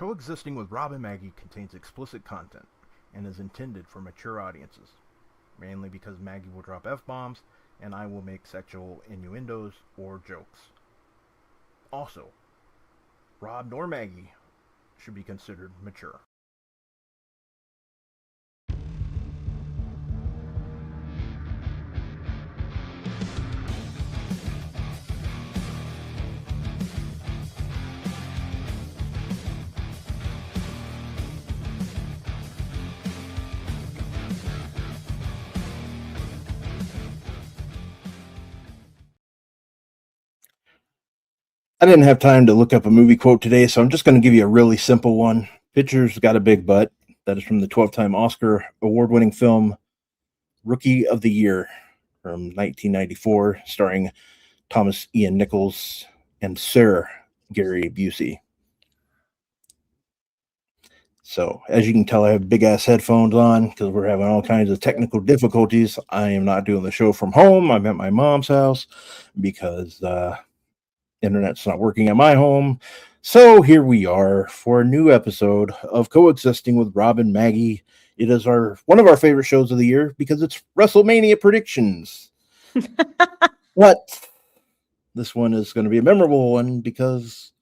Coexisting with Rob and Maggie contains explicit content and is intended for mature audiences, mainly because Maggie will drop F-bombs and I will make sexual innuendos or jokes. Also, Rob nor Maggie should be considered mature. I didn't have time to look up a movie quote today, so I'm just going to give you a really simple one. Picture's got a big butt. That is from the 12-time Oscar award-winning film Rookie of the Year from 1994, starring Thomas Ian Nichols and Sir Gary Busey. So, as you can tell, I have big-ass headphones on because we're having all kinds of technical difficulties. I am not doing the show from home. I'm at my mom's house because internet's not working at my home. So here we are for a new episode of Coexisting with Rob and Maggie. It is one of our favorite shows of the year because it's WrestleMania predictions. But this one is going to be a memorable one because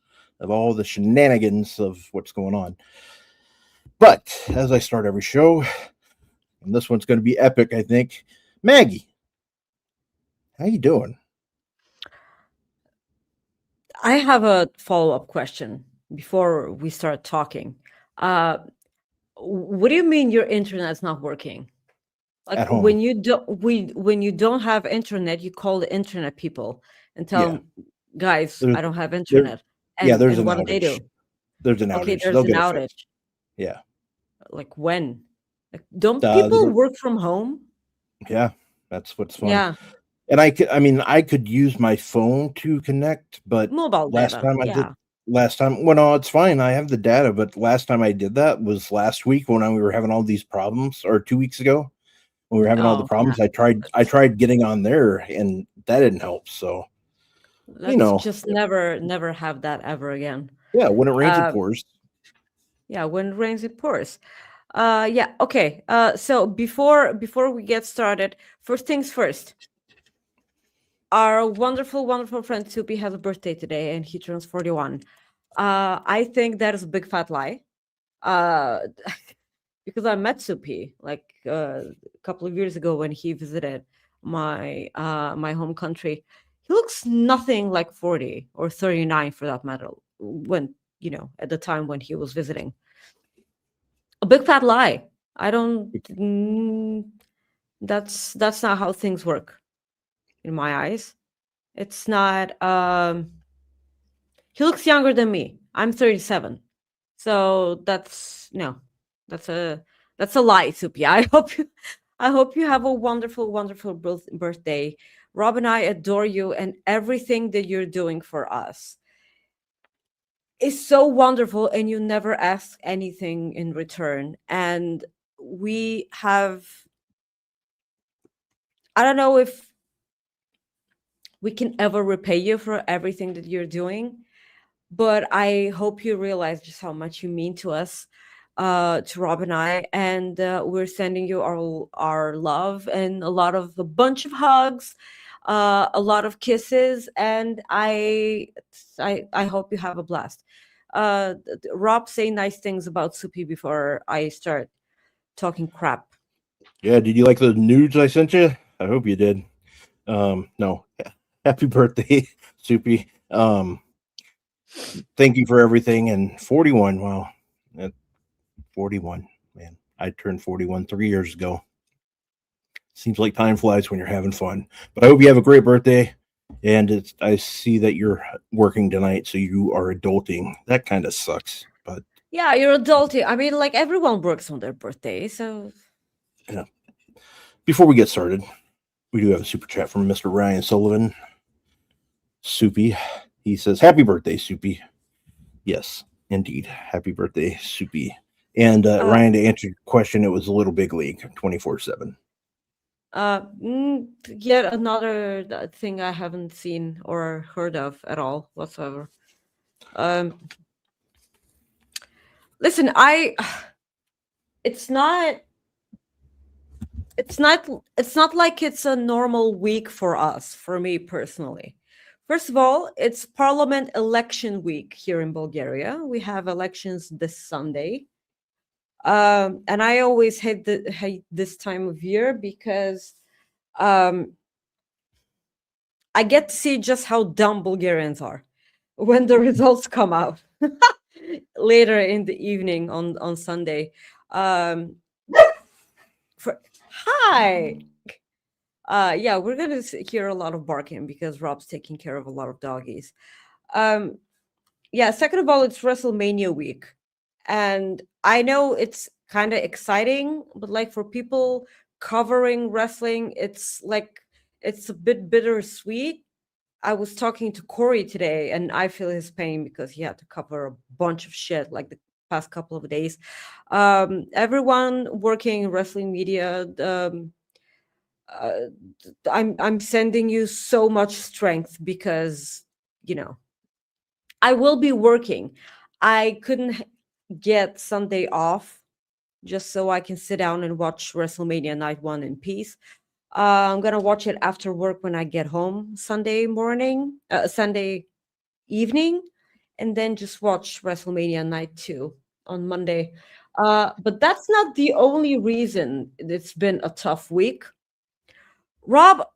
of all the shenanigans of what's going on. But as I start every show, and this one's going to be epic, I think. Maggie, how you doing? I have a follow-up question before we start talking. What do you mean your internet's not working? Like At home. when you don't have internet, you call the internet people and tell them, guys, I don't have internet. There's an what outage. do they do? There's an outage. Okay, there's an outage. Yeah. Like when? Like, don't people work from home? Yeah, that's what's fun. Yeah. And I could use my phone to connect, but mobile data. No, it's fine. I have the data, but last time I did that was last week when we were having all these problems, or 2 weeks ago when we were having all the problems. Yeah. I tried getting on there and that didn't help. So let's just never have that ever again. Yeah, when it rains, it pours. Yeah, when it rains, it pours. Yeah, okay. So before we get started, first things first. Our wonderful, wonderful friend Soupy has a birthday today, and he turns 41. I think that is a big fat lie. Because I met Soupy like a couple of years ago when he visited my home country. He looks nothing like 40 or 39 for that matter. When at the time when he was visiting. A big fat lie. I don't. That's not how things work. In my eyes, it's not. He looks younger than me. I'm 37, so that's a lie, Soupy. I hope you have a wonderful, wonderful birthday. Rob and I adore you, and everything that you're doing for us is so wonderful, and you never ask anything in return. And we have. I don't know if we can ever repay you for everything that you're doing, but I hope you realize just how much you mean to us, to Rob and I, and we're sending you our love and a bunch of hugs, a lot of kisses, and I hope you have a blast. Rob, say nice things about Soupy before I start talking crap. Yeah, did you like the nudes I sent you? I hope you did. No. Happy birthday, Soupy. Thank you for everything. And 41, wow. 41, man. I turned 41 3 years ago. Seems like time flies when you're having fun. But I hope you have a great birthday. And I see that you're working tonight, so you are adulting. That kind of sucks. But yeah, you're adulting. I mean, like everyone works on their birthday, so yeah. Before we get started, we do have a super chat from Mr. Ryan Sullivan. Soupy. He says, happy birthday, Soupy. Yes, indeed. Happy birthday, Soupy. And Ryan, to answer your question, it was a Little Big League 24/7. Yet another thing I haven't seen or heard of at all whatsoever. Listen, it's not it's not like it's a normal week for us, for me personally. First of all, it's parliament election week here in Bulgaria. We have elections this Sunday. And I always hate this time of year because um, I get to see just how dumb Bulgarians are when the results come out later in the evening on Sunday. Um, Hi. Yeah, we're gonna hear a lot of barking because Rob's taking care of a lot of doggies. Um, yeah. Second of all, it's WrestleMania week, and I know it's kind of exciting, but like for people covering wrestling, it's a bit bittersweet. I was talking to Corey today, and I feel his pain because he had to cover a bunch of shit like the past couple of days. Everyone working in wrestling media, uh, I'm sending you so much strength because you know I will be working. I couldn't get Sunday off just so I can sit down and watch WrestleMania Night One in peace. I'm gonna watch it after work when I get home Sunday evening, and then just watch WrestleMania Night Two on Monday. But that's not the only reason it's been a tough week. Rob,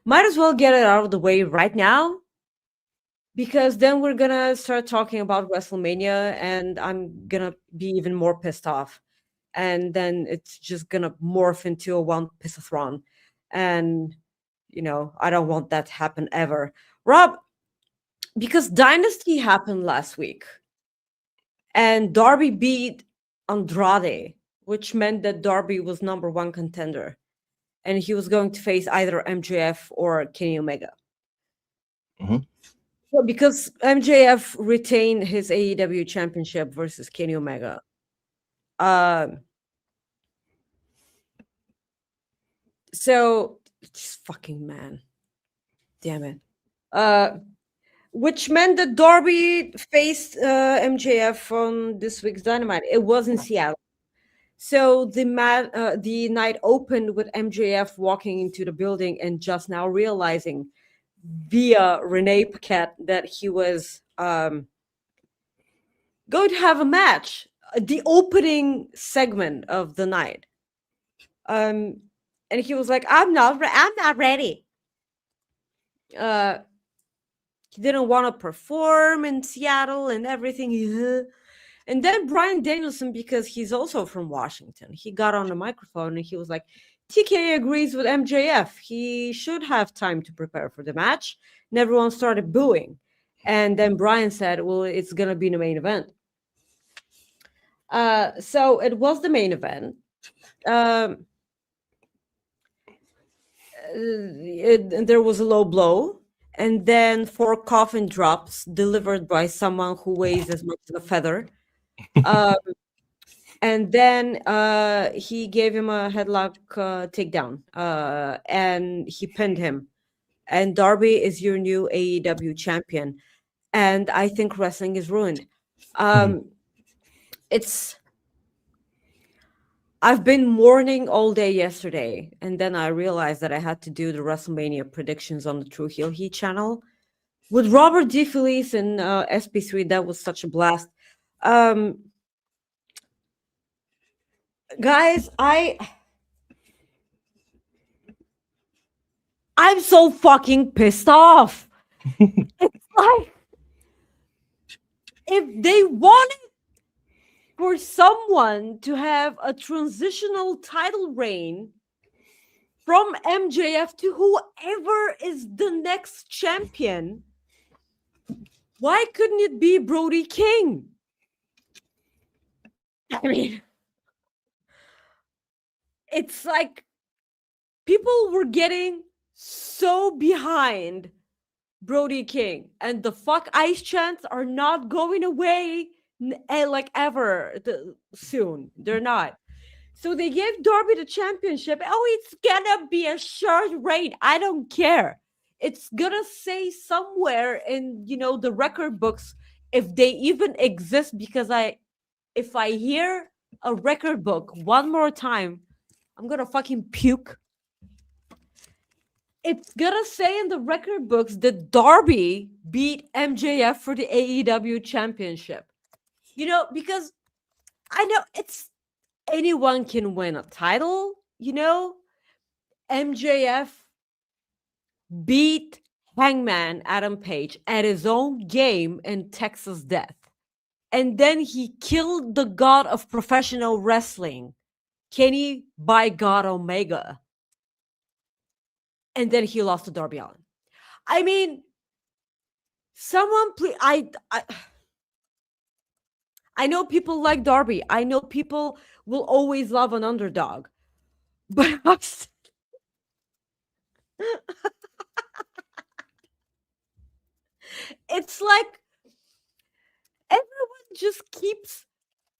might as well get it out of the way right now because then we're gonna start talking about WrestleMania and I'm gonna be even more pissed off. And then it's just gonna morph into a one pissathron. And I don't want that to happen ever. Rob, because Dynasty happened last week and Darby beat Andrade, which meant that Darby was number one contender. And he was going to face either MJF or Kenny Omega. Mhm. Well, because MJF retained his AEW championship versus Kenny Omega. So just fucking man. Damn it. Which meant that Darby faced MJF on this week's Dynamite. It was in Seattle. So the night opened with MJF walking into the building and just now realizing via Renee Paquette that he was going to have a match, the opening segment of the night. And he was like, I'm not ready. He didn't want to perform in Seattle and everything. And then Brian Danielson, because he's also from Washington, he got on the microphone and he was like, TK agrees with MJF. He should have time to prepare for the match. And everyone started booing. And then Brian said, well, it's going to be the main event. So it was the main event. There was a low blow. And then 4 coffin drops delivered by someone who weighs as much as a feather. And then he gave him a headlock takedown, and he pinned him. And Darby is your new AEW champion. And I think wrestling is ruined. I've been mourning all day yesterday, and then I realized that I had to do the WrestleMania predictions on the True Heel Heat channel with Robert DeFelice and SP3. That was such a blast. Guys, I'm so fucking pissed off. It's like if they wanted for someone to have a transitional title reign from MJF to whoever is the next champion, why couldn't it be Brody King? I mean, it's like people were getting so behind Brody King, and the fuck ice chants are not going away like ever soon. They're not. So they gave Darby the championship. Oh, it's gonna be a short reign. I don't care. it's gonna say somewhere in, the record books, if they even exist, because if I hear a record book one more time, I'm gonna fucking puke. It's gonna say in the record books that Darby beat MJF for the AEW championship. Because I know anyone can win a title, MJF beat Hangman Adam Page at his own game in Texas Death. And then he killed the god of professional wrestling, Kenny by God Omega. And then he lost to Darby Allin. I mean, someone please, I know people like Darby. I know people will always love an underdog. But it's like everyone just keeps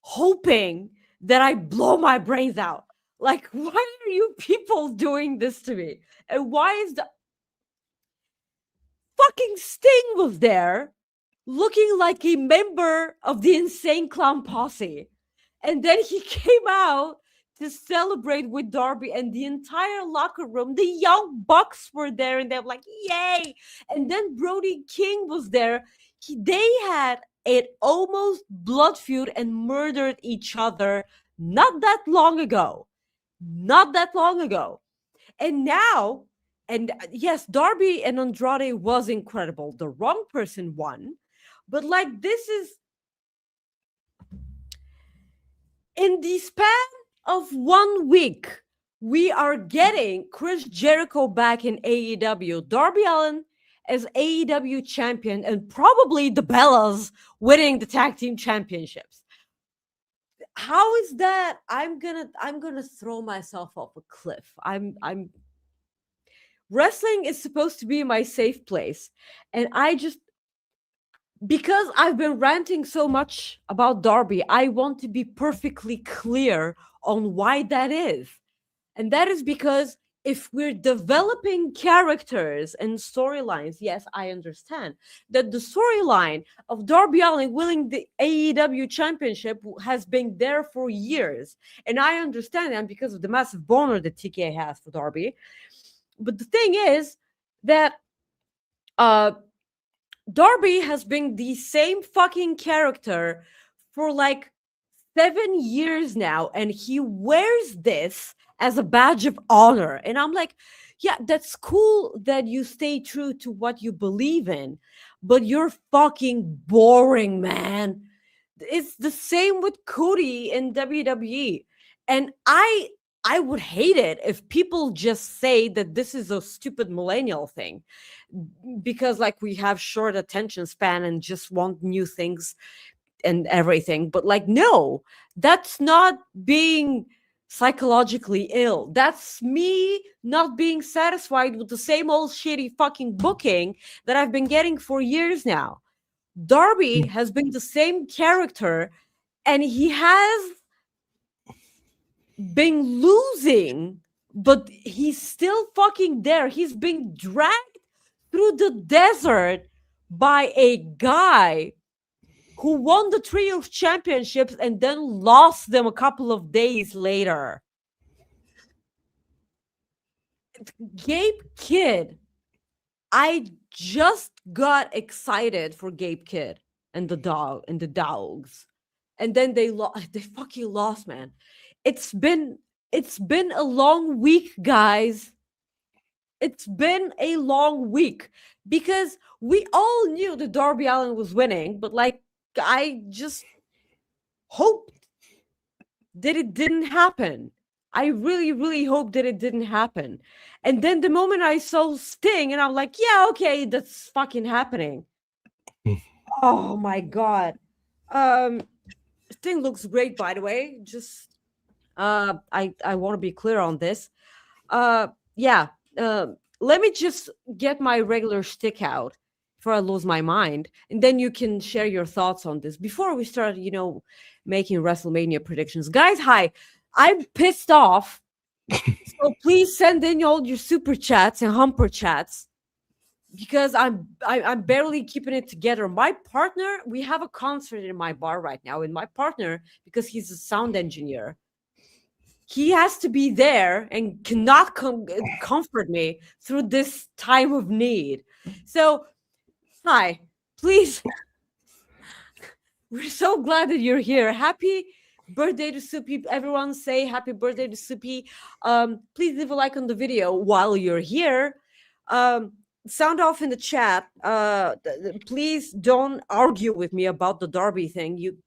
hoping that I blow my brains out. Like, why are you people doing this to me? And why is the fucking Sting was there looking like a member of the Insane Clown Posse? And then he came out to celebrate with Darby, and the entire locker room, the Young Bucks were there, and they're like, yay. And then Brody King was there. They had an almost blood feud and murdered each other not that long ago. And now, and yes, Darby and Andrade was incredible. The wrong person won. But like, this is in the span of 1 week, we are getting Chris Jericho back in AEW, Darby Allin as AEW champion, and probably the Bellas winning the tag team championships. How is that? I'm gonna throw myself off a cliff. I'm wrestling is supposed to be my safe place, and because I've been ranting so much about Darby, I want to be perfectly clear on why that is. And that is because if we're developing characters and storylines, yes, I understand that the storyline of Darby Allin winning the AEW championship has been there for years. And I understand that because of the massive boner that TK has for Darby. But the thing is that Darby has been the same fucking character for like 7 years now, and he wears this as a badge of honor. And I'm like, yeah, that's cool that you stay true to what you believe in, but you're fucking boring, man. It's the same with Cody in WWE. And I would hate it if people just say that this is a stupid millennial thing because like we have short attention span and just want new things and everything. But like, no, that's not being psychologically ill. That's me not being satisfied with the same old shitty fucking booking that I've been getting for years now. Darby has been the same character and he has been losing, but he's still fucking there. He's being dragged through the desert by a guy who won the Trios championships and then lost them a couple of days later. Gabe Kidd, I just got excited for Gabe Kidd and the dogs. And then they fucking lost, man. It's been a long week, guys. It's been a long week because we all knew that Darby Allin was winning, but like I just hoped that it didn't happen. I really, really hope that it didn't happen. And then the moment I saw Sting, and I'm like, yeah, okay, that's fucking happening. Oh my God. Sting looks great, by the way. Just I want to be clear on this. Yeah. Let me just get my regular shtick out before I lose my mind, and then you can share your thoughts on this before we start, making WrestleMania predictions. Guys, hi. I'm pissed off. So please send in all your super chats and humper chats because I'm barely keeping it together. My partner, we have a concert in my bar right now, and my partner, because he's a sound engineer, he has to be there and cannot comfort me through this time of need. So, hi, please. We're so glad that you're here. Happy birthday to Soupy. Everyone say happy birthday to Soupy. Please leave a like on the video while you're here. Sound off in the chat. Please don't argue with me about the Darby thing. You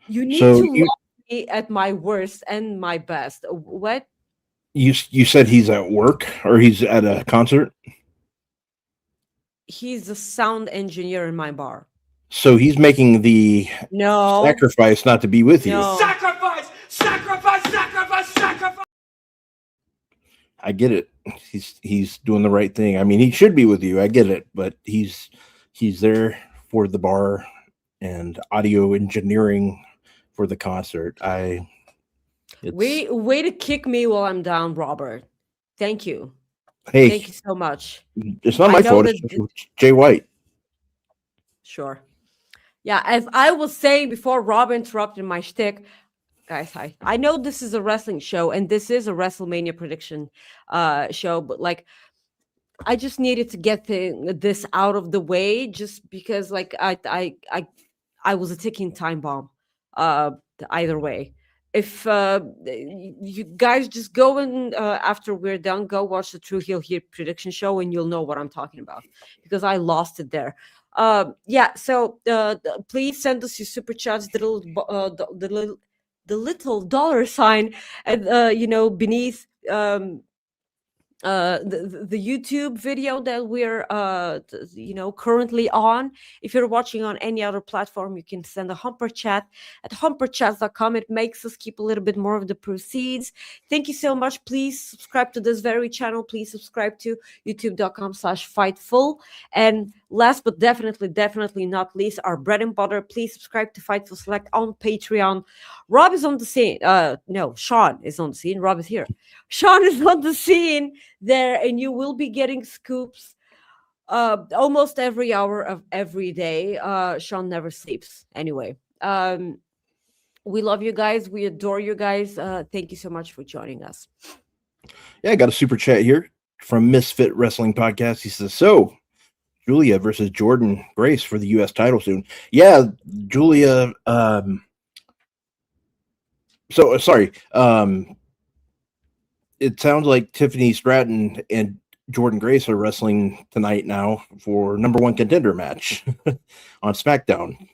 need So to love me at my worst and my best. What? you said he's at work or he's at a concert? He's a sound engineer in my bar. So he's making the sacrifice not to be with you. Sacrifice! Sacrifice! Sacrifice! Sacrifice! I get it. He's doing the right thing. I mean, he should be with you. I get it, but he's there for the bar and audio engineering for the concert. Way to kick me while I'm down, Robert. Thank you. Hey, thank you so much. It's not my fault. It's Jay White. Sure. Yeah, as I was saying before Rob interrupted my shtick, guys, hi. I know this is a wrestling show and this is a WrestleMania prediction show, but like I just needed to get this out of the way just because like I was a ticking time bomb. Either way. If you guys just go and after we're done, go watch the True Heel Here prediction show and you'll know what I'm talking about because I lost it there. Yeah, so please send us your super chats, the little dollar sign, and beneath the YouTube video that we're currently on. If you're watching on any other platform, you can send a humper chat at humperchats.com. It makes us keep a little bit more of the proceeds. Thank you so much. Please subscribe to this very channel. Please subscribe to youtube.com/Fightful. And last but definitely not least, our bread and butter, please subscribe to Fightful Select on Patreon. Rob is on the scene. No, Sean is on the scene. Rob is here. Sean is on the scene there, and you will be getting scoops almost every hour of every day. Sean never sleeps. Anyway, we love you guys. We adore you guys. Thank you so much for joining us. Yeah, I got a super chat here from Misfit Wrestling Podcast. He says, so Julia versus Jordan Grace for the U.S. title soon. Yeah, Julia. It sounds like Tiffany Stratton and Jordan Grace are wrestling tonight now for #1 contender match on SmackDown.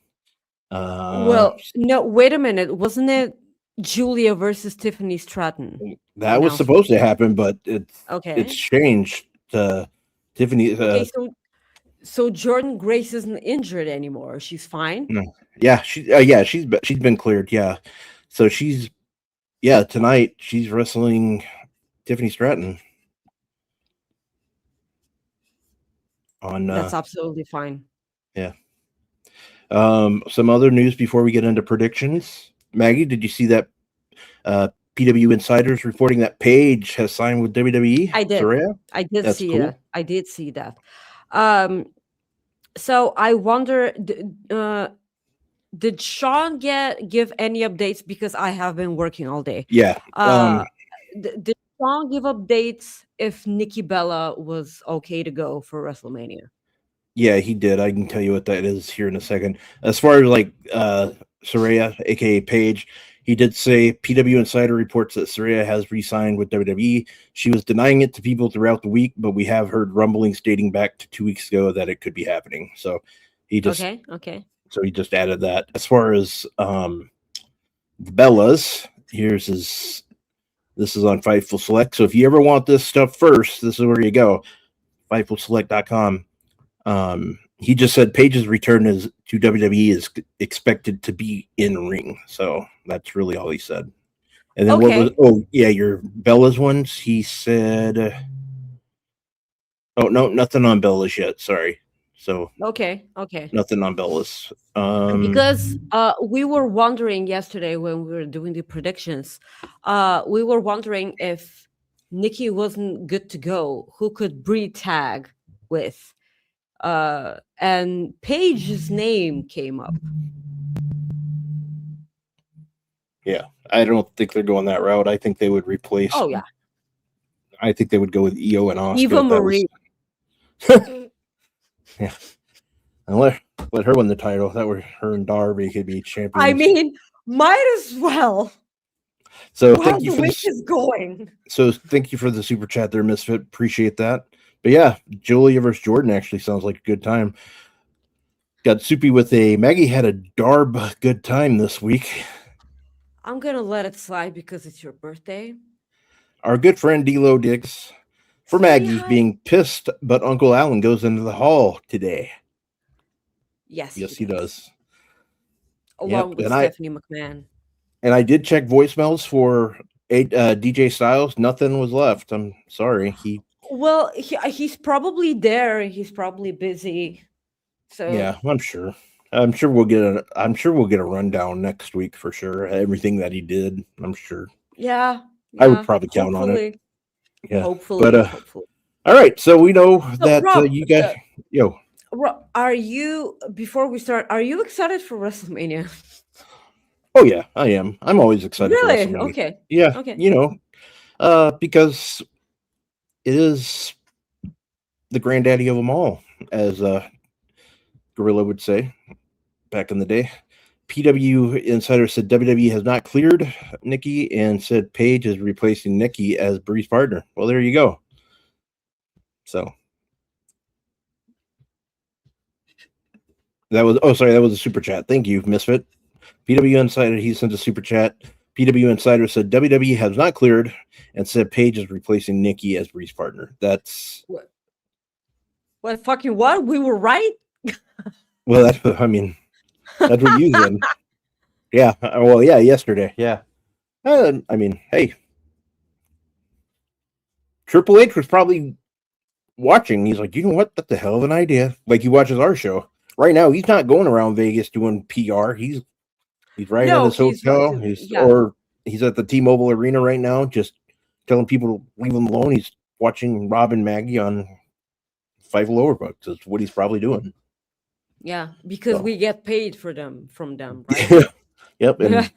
Well, no, wait a minute. Wasn't it Julia versus Tiffany Stratton? That was supposed to happen, but it's changed to Tiffany. Okay, so Jordan Grace isn't injured anymore. She's fine. No. Yeah, she's been cleared. Yeah, so tonight she's wrestling Tiffany Stratton on. That's absolutely fine. Yeah. Some other news before we get into predictions. Maggie, did you see that PW Insiders reporting that Paige has signed with WWE? I did. Saraya? I did see that. I did see that. So I wonder, did Sean give any updates? Because I have been working all day. Yeah. Did Sean give updates if Nikki Bella was okay to go for WrestleMania? Yeah, he did. I can tell you what that is here in a second. As far as like Saraya, aka Paige, he did say PW Insider reports that Saraya has re-signed with WWE. She was denying it to people throughout the week, but we have heard rumblings dating back to 2 weeks ago that it could be happening. So he just okay. So he just added that. As far as the Bellas, this is on Fightful Select. So if you ever want this stuff first, this is where you go. FightfulSelect.com. He just said Paige's return to WWE is expected to be in ring. So that's really all he said. And then your Bella's ones. He said, oh no, nothing on Bella's yet. Sorry. So okay. Nothing on Bella's. Because we were wondering yesterday when we were doing the predictions, we were wondering if Nikki wasn't good to go, who could tag with. And Paige's name came up. Yeah, I don't think they're going that route. I think they would replace. Oh yeah, I think they would go with Io and Asuka. Eva Marie. Yeah, and let her win the title. That way, her and Darby could be champions. I mean, might as well. so While thank you the for week this. is going. So thank you for the super chat there, Misfit. Appreciate that. But yeah, Julia versus Jordan actually sounds like a good time. Got Soupy with a Maggie had a Darb good time this week. I'm gonna let it slide because it's your birthday. Our good friend D'Lo Dix for Say Maggie hi. being pissed, but Uncle Alan goes into the hall today. Yes, Yes, he does. Along Yep, with and Stephanie McMahon. I did check voicemails for DJ Styles. Nothing was left. I'm sorry. Well, he's probably there. He's probably busy. So Yeah, I'm sure. I'm sure we'll get a rundown next week for sure. Everything that he did, I'm sure. yeah, I would probably count on it. hopefully. Yeah. Hopefully, But hopefully. all right, so we know So, that Rob, you guys are you, before we start, are you excited for WrestleMania? Oh yeah, I am. I'm always excited Really? for WrestleMania. Okay. Yeah. Okay. Because it is the granddaddy of them all, as Gorilla would say back in the day. PW Insider said WWE has not cleared Nikki and said Paige is replacing Nikki as Bree's partner. Well, there you go. So that was a super chat. Thank you, Misfit. PW Insider, he sent a super chat. PW Insider said WWE has not cleared and said Paige is replacing Nikki as Bree's partner. That's What fucking what? We were right? well, that's what you said. Yeah. Well, yeah, yesterday. Yeah. Hey, Triple H was probably watching. He's like, you know what? That's a hell of an idea. Like he watches our show. Right now, he's not going around Vegas doing PR. He's right at his hotel. He's at the T-Mobile Arena right now, just telling people to leave him alone. He's watching Rob and Maggie on Fightful Overbooked. That's what he's probably doing. Yeah, because we get paid from them, right? Yep. And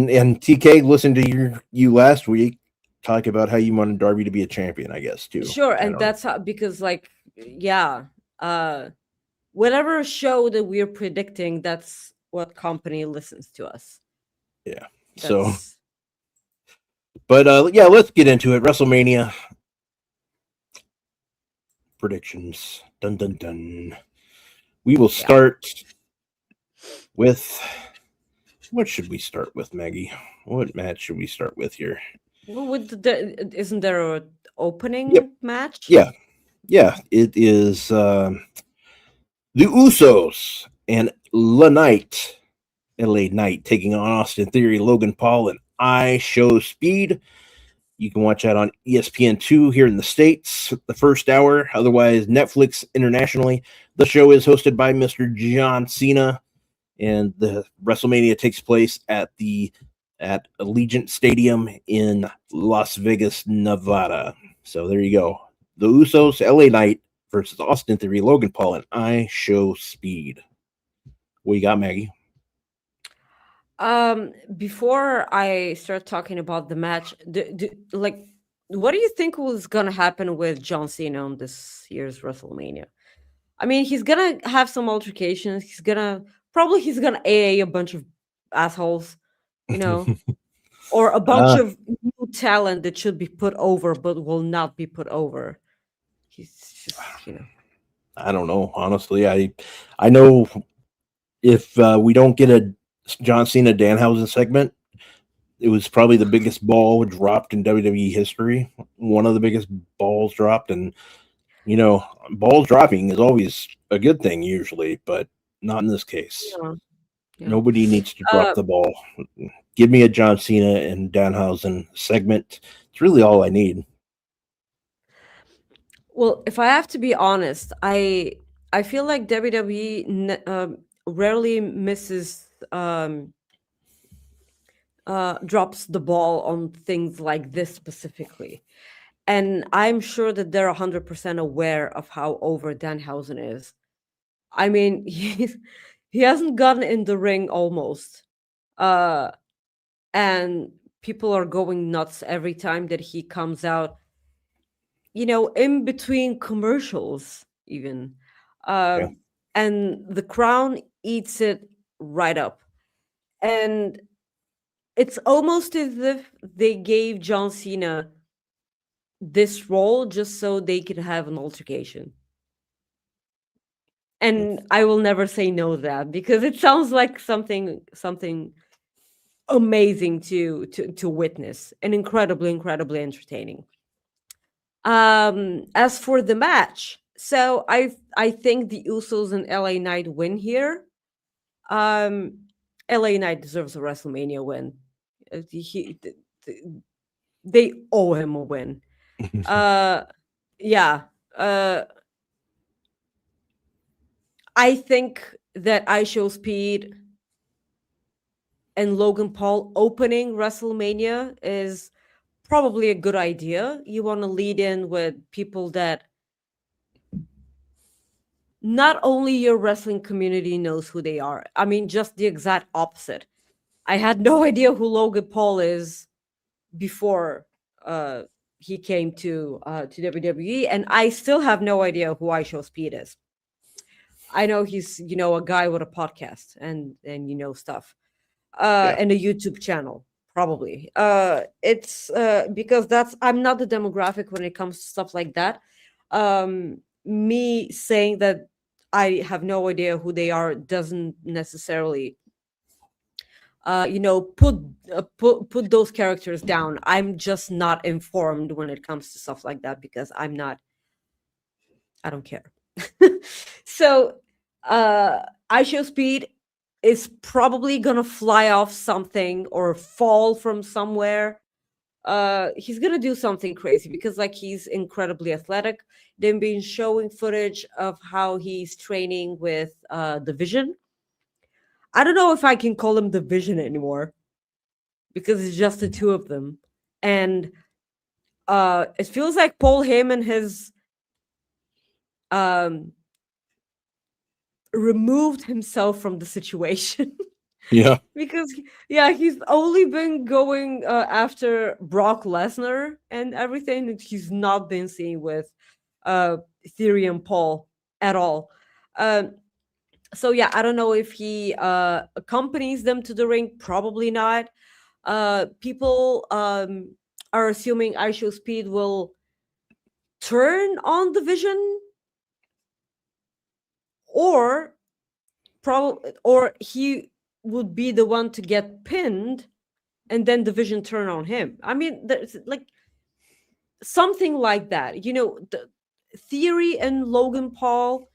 and TK listened to you last week talk about how you wanted Darby to be a champion, I guess, too. Sure, and that's how, because whatever show that we're predicting, that's what company listens to us. Yeah. But let's get into it. WrestleMania predictions. Dun dun dun. We will start with what should we start with, Maggie? What match should we start with here? Well, isn't there an opening match? Yeah. It is the Usos and LA Knight taking on Austin Theory, Logan Paul, and I Show Speed. You can watch that on ESPN2 here in the States, the first hour. Otherwise, Netflix internationally. The show is hosted by Mr. John Cena, and the WrestleMania takes place at Allegiant Stadium in Las Vegas, Nevada. So there you go. The Usos, LA Knight versus Austin Theory, Logan Paul, and I Show Speed. What you got, Maggie? Before I start talking about the match, what do you think was gonna happen with John Cena on this year's WrestleMania? I mean, he's gonna have some altercations. He's gonna AA a bunch of assholes, or a bunch of new talent that should be put over but will not be put over. He's just, I don't know. Honestly, I know if we don't get a John Cena Danhausen segment, it was probably the biggest ball dropped in WWE history. One of the biggest balls dropped, and balls dropping is always a good thing usually, but not in this case. Yeah. Nobody needs to drop the ball. Give me a John Cena and Danhausen segment. It's really all I need. Well, if I have to be honest, I feel like WWE rarely misses drops the ball on things like this specifically. And I'm sure that they're 100% aware of how over Danhausen is. I mean, he hasn't gotten in the ring almost. And people are going nuts every time that he comes out, in between commercials, even. And the Crown eats it right up. And it's almost as if they gave John Cena this role just so they could have an altercation. And I will never say no to that, because it sounds like something amazing to witness, and incredibly entertaining. As for the match, so I think the Usos and LA Knight win here. LA Knight deserves a WrestleMania win. They owe him a win. Yeah. I think that IShowSpeed and Logan Paul opening WrestleMania is probably a good idea. You want to lead in with people that not only your wrestling community knows who they are. I mean, just the exact opposite. I had no idea who Logan Paul is before he came to WWE, and I still have no idea who IShowSpeed is. I know he's a guy with a podcast and stuff, and a YouTube channel probably. It's because I'm not the demographic when it comes to stuff like that. Me saying that I have no idea who they are doesn't necessarily put those characters down. I'm just not informed when it comes to stuff like that, because I don't care. So IShowSpeed is probably gonna fly off something or fall from somewhere. He's gonna do something crazy, because he's incredibly athletic. They've been showing footage of how he's training with the Vision. I don't know if I can call him the Vision anymore, because it's just the two of them. And it feels like Paul Heyman has removed himself from the situation. Yeah. Because he's only been going after Brock Lesnar and everything that he's not been seen with Theory and Paul at all. So I don't know if he accompanies them to the ring. Probably not. People are assuming IShowSpeed will turn on the Vision, or he would be the one to get pinned, and then the Vision turn on him. I mean, there's something like that. The Theory and Logan Paul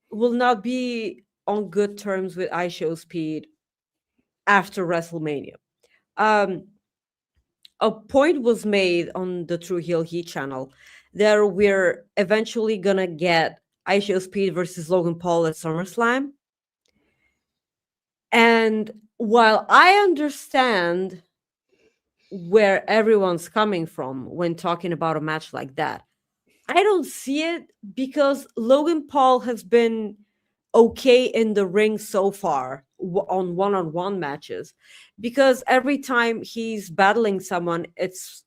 will not be on good terms with IShowSpeed after WrestleMania. A point was made on the True Heel Heat channel that we're eventually gonna get IShowSpeed versus Logan Paul at SummerSlam. And while I understand where everyone's coming from when talking about a match like that, I don't see it, because Logan Paul has been okay in the ring so far on one-on-one matches, because every time he's battling someone, it's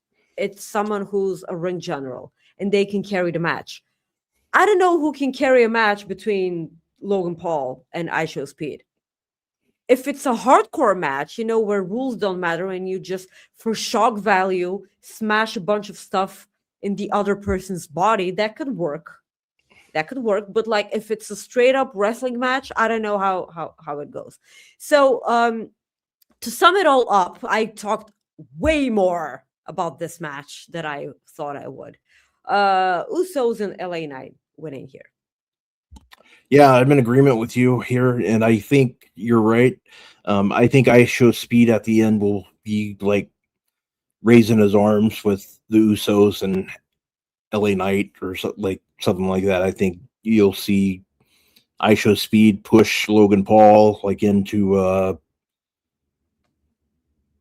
someone who's a ring general and they can carry the match. I don't know who can carry a match between Logan Paul and IShowSpeed. If it's a hardcore match, where rules don't matter and you just, for shock value, smash a bunch of stuff in the other person's body, that could work. But if it's a straight up wrestling match, I don't know how it goes. So to sum it all up, I talked way more about this match than I thought I would. Usos and LA Knight winning here. Yeah, I'm in agreement with you here, and I think you're right. I think IShowSpeed at the end will be raising his arms with the Usos and LA Knight or something like that. I think you'll see IShowSpeed push Logan Paul into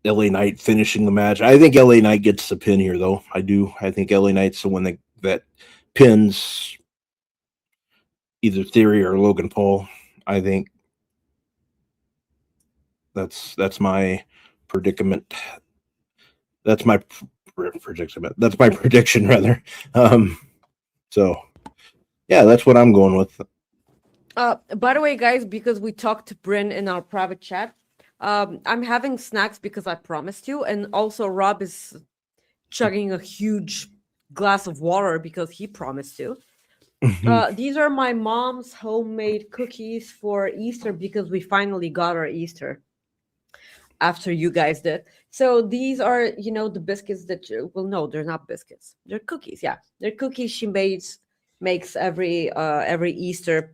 LA Knight finishing the match. I think LA Knight gets the pin here, though. I do. I think LA Knight's the one that pins either Theory or Logan Paul. I think that's my predicament. That's my predicament. That's my prediction, rather. So, yeah, that's what I'm going with. By the way, guys, because we talked to Bryn in our private chat, I'm having snacks because I promised you, and also Rob is chugging a huge glass of water because he promised to. These are my mom's homemade cookies for Easter because we finally got our Easter after you guys did. So these are, the biscuits that no, they're not biscuits. They're cookies. Yeah, they're cookies she makes every Easter.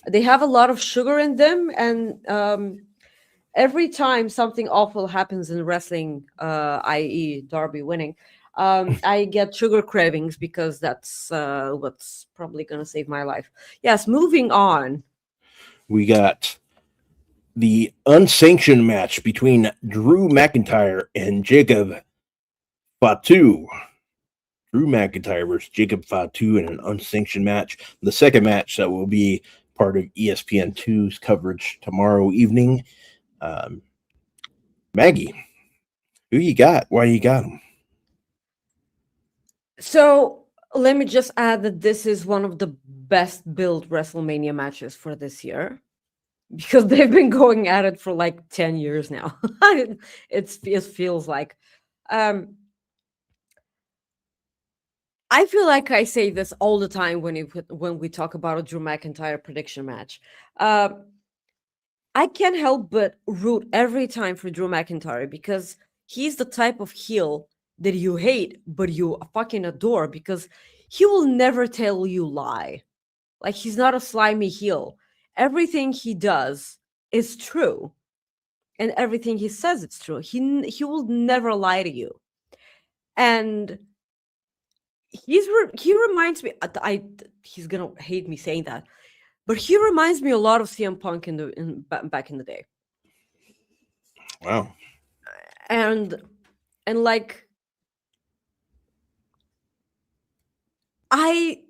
They have a lot of sugar in them, and every time something awful happens in wrestling, i.e., Darby winning, I get sugar cravings because that's what's probably going to save my life. Yes, moving on. We got the unsanctioned match between Drew McIntyre and Jacob Fatu. Drew McIntyre versus Jacob Fatu in an unsanctioned match. The second match that will be part of ESPN2's coverage tomorrow evening. Maggie, who you got? Why you got him? So let me just add that this is one of the best built WrestleMania matches for this year because they've been going at it for like 10 years now. It feels like. I feel like I say this all the time when we talk about a Drew McIntyre prediction match. I can't help but root every time for Drew McIntyre because he's the type of heel that you hate, but you fucking adore because he will never tell you lie. Like, he's not a slimy heel. Everything he does is true. And everything he says it's true. He will never lie to you. And he reminds me, he's gonna hate me saying that, but he reminds me a lot of CM Punk back in the day. Wow. And like, I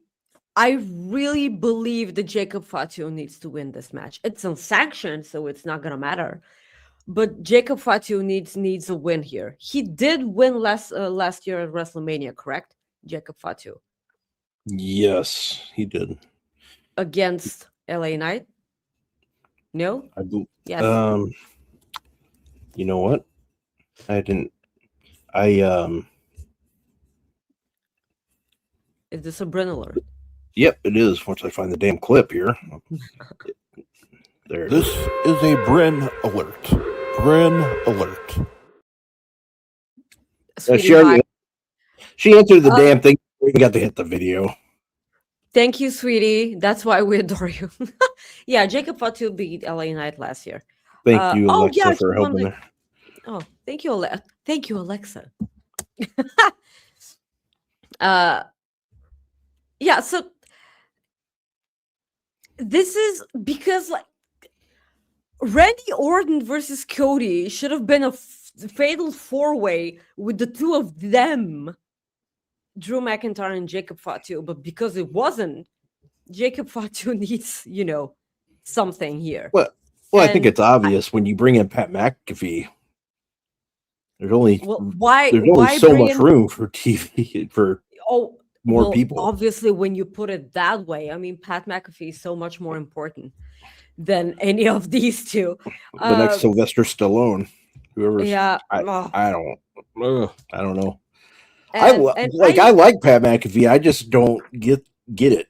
really believe that Jacob Fatu needs to win this match. It's unsanctioned, so it's not gonna matter. But Jacob Fatu needs a win here. He did win last year at WrestleMania, correct? Jacob Fatu. Yes, he did. Against LA Knight? No? Yes. You know what? I didn't. Is this a Bryn alert? Yep, it is. Once I find the damn clip here. There. This is a Bryn alert. Bryn alert. She answered the damn thing. We got to hit the video. Thank you, sweetie. That's why we adore you. Yeah, Jacob Fatu beat LA Knight last year. Thank you, Alexa, for helping her. Oh, thank you, thank you, Alexa. Yeah, so this is because, like, Randy Orton versus Cody should have been a fatal four-way with the two of them, Drew McIntyre and Jacob Fatu, but because it wasn't, Jacob Fatu needs, something here. Well, I think it's obvious when you bring in Pat McAfee. There's only so much room for TV for more people. Obviously, when you put it that way, I mean, Pat McAfee is so much more important than any of these two. The next Sylvester Stallone, whoever. Yeah, I don't know. I like Pat McAfee. I just don't get it.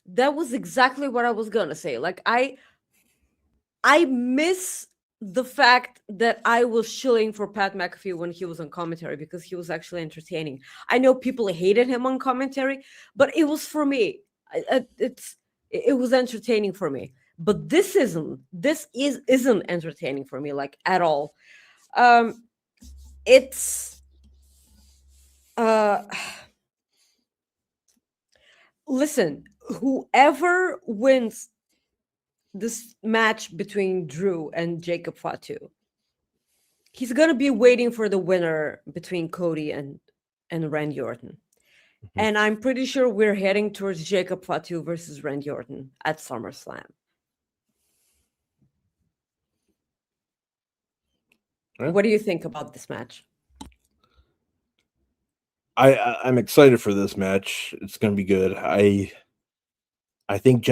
That was exactly what I was gonna say. Like, I miss the fact that I was shilling for Pat McAfee when he was on commentary because he was actually entertaining. I know people hated him on commentary, but it was for me. It was entertaining for me. But this isn't entertaining for me, like, at all. Listen, whoever wins this match between Drew and Jacob Fatu, he's gonna be waiting for the winner between Cody and Randy Orton. And I'm pretty sure we're heading towards Jacob Fatu versus Randy Orton at SummerSlam. Yeah. What do you think about this match? I'm excited for this match. It's going to be good. I think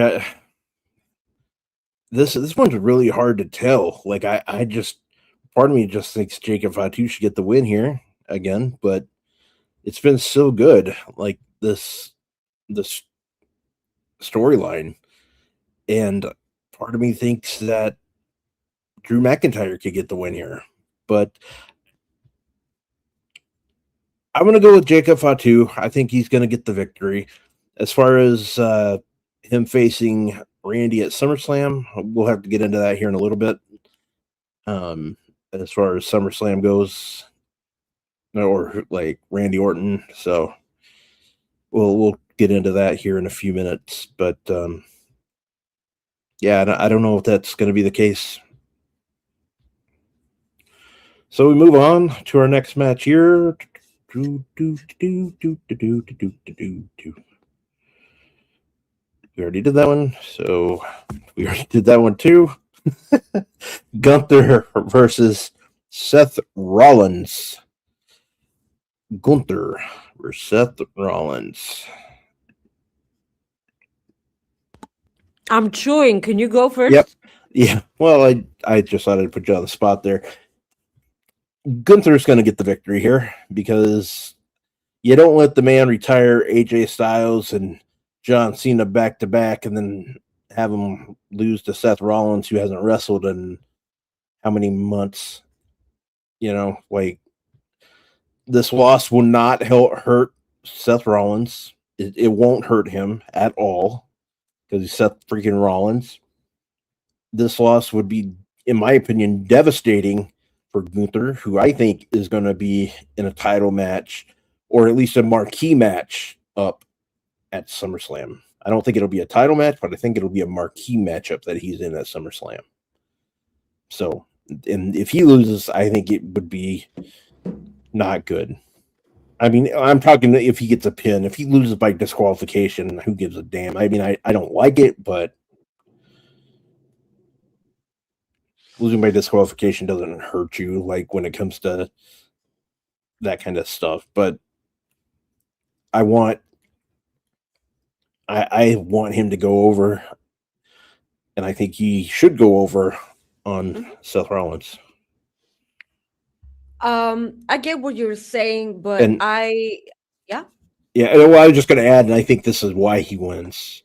this one's really hard to tell. Like I just, part of me just thinks Jacob Fatu should get the win here again, but it's been so good. Like this storyline, and part of me thinks that Drew McIntyre could get the win here, but I'm going to go with Jacob Fatu. I think he's going to get the victory. As far as him facing Randy at SummerSlam, we'll have to get into that here in a little bit. As far as SummerSlam goes, or like Randy Orton, so we'll get into that here in a few minutes. But yeah, I don't know if that's going to be the case. So we move on to our next match here. We already did that one, so we already did that one too. Gunther versus Seth Rollins. Gunther versus Seth Rollins. I'm chewing. Can you go first? Yep. Yeah. Well, I just thought I'd put you on the spot there. Gunther's going to get the victory here because you don't let the man retire AJ Styles and John Cena back to back and then have him lose to Seth Rollins, who hasn't wrestled in how many months. You know, like this loss will not hurt Seth Rollins. It won't hurt him at all because he's Seth freaking Rollins. This loss would be, in my opinion, devastating for Gunther, who I think is going to be in a title match or at least a marquee match up at SummerSlam. I don't think it'll be a title match, but I think it'll be a marquee matchup that he's in at SummerSlam. So, and if he loses, I think it would be not good. I mean, I'm talking if he gets a pin. If he loses by disqualification, who gives a damn? I mean, I don't like it, but losing by disqualification doesn't hurt you, like when it comes to that kind of stuff. But I want him to go over, and I think he should go over on Seth Rollins. I get what you're saying, but And- yeah. Well, I was just going to add, and I think this is why he wins.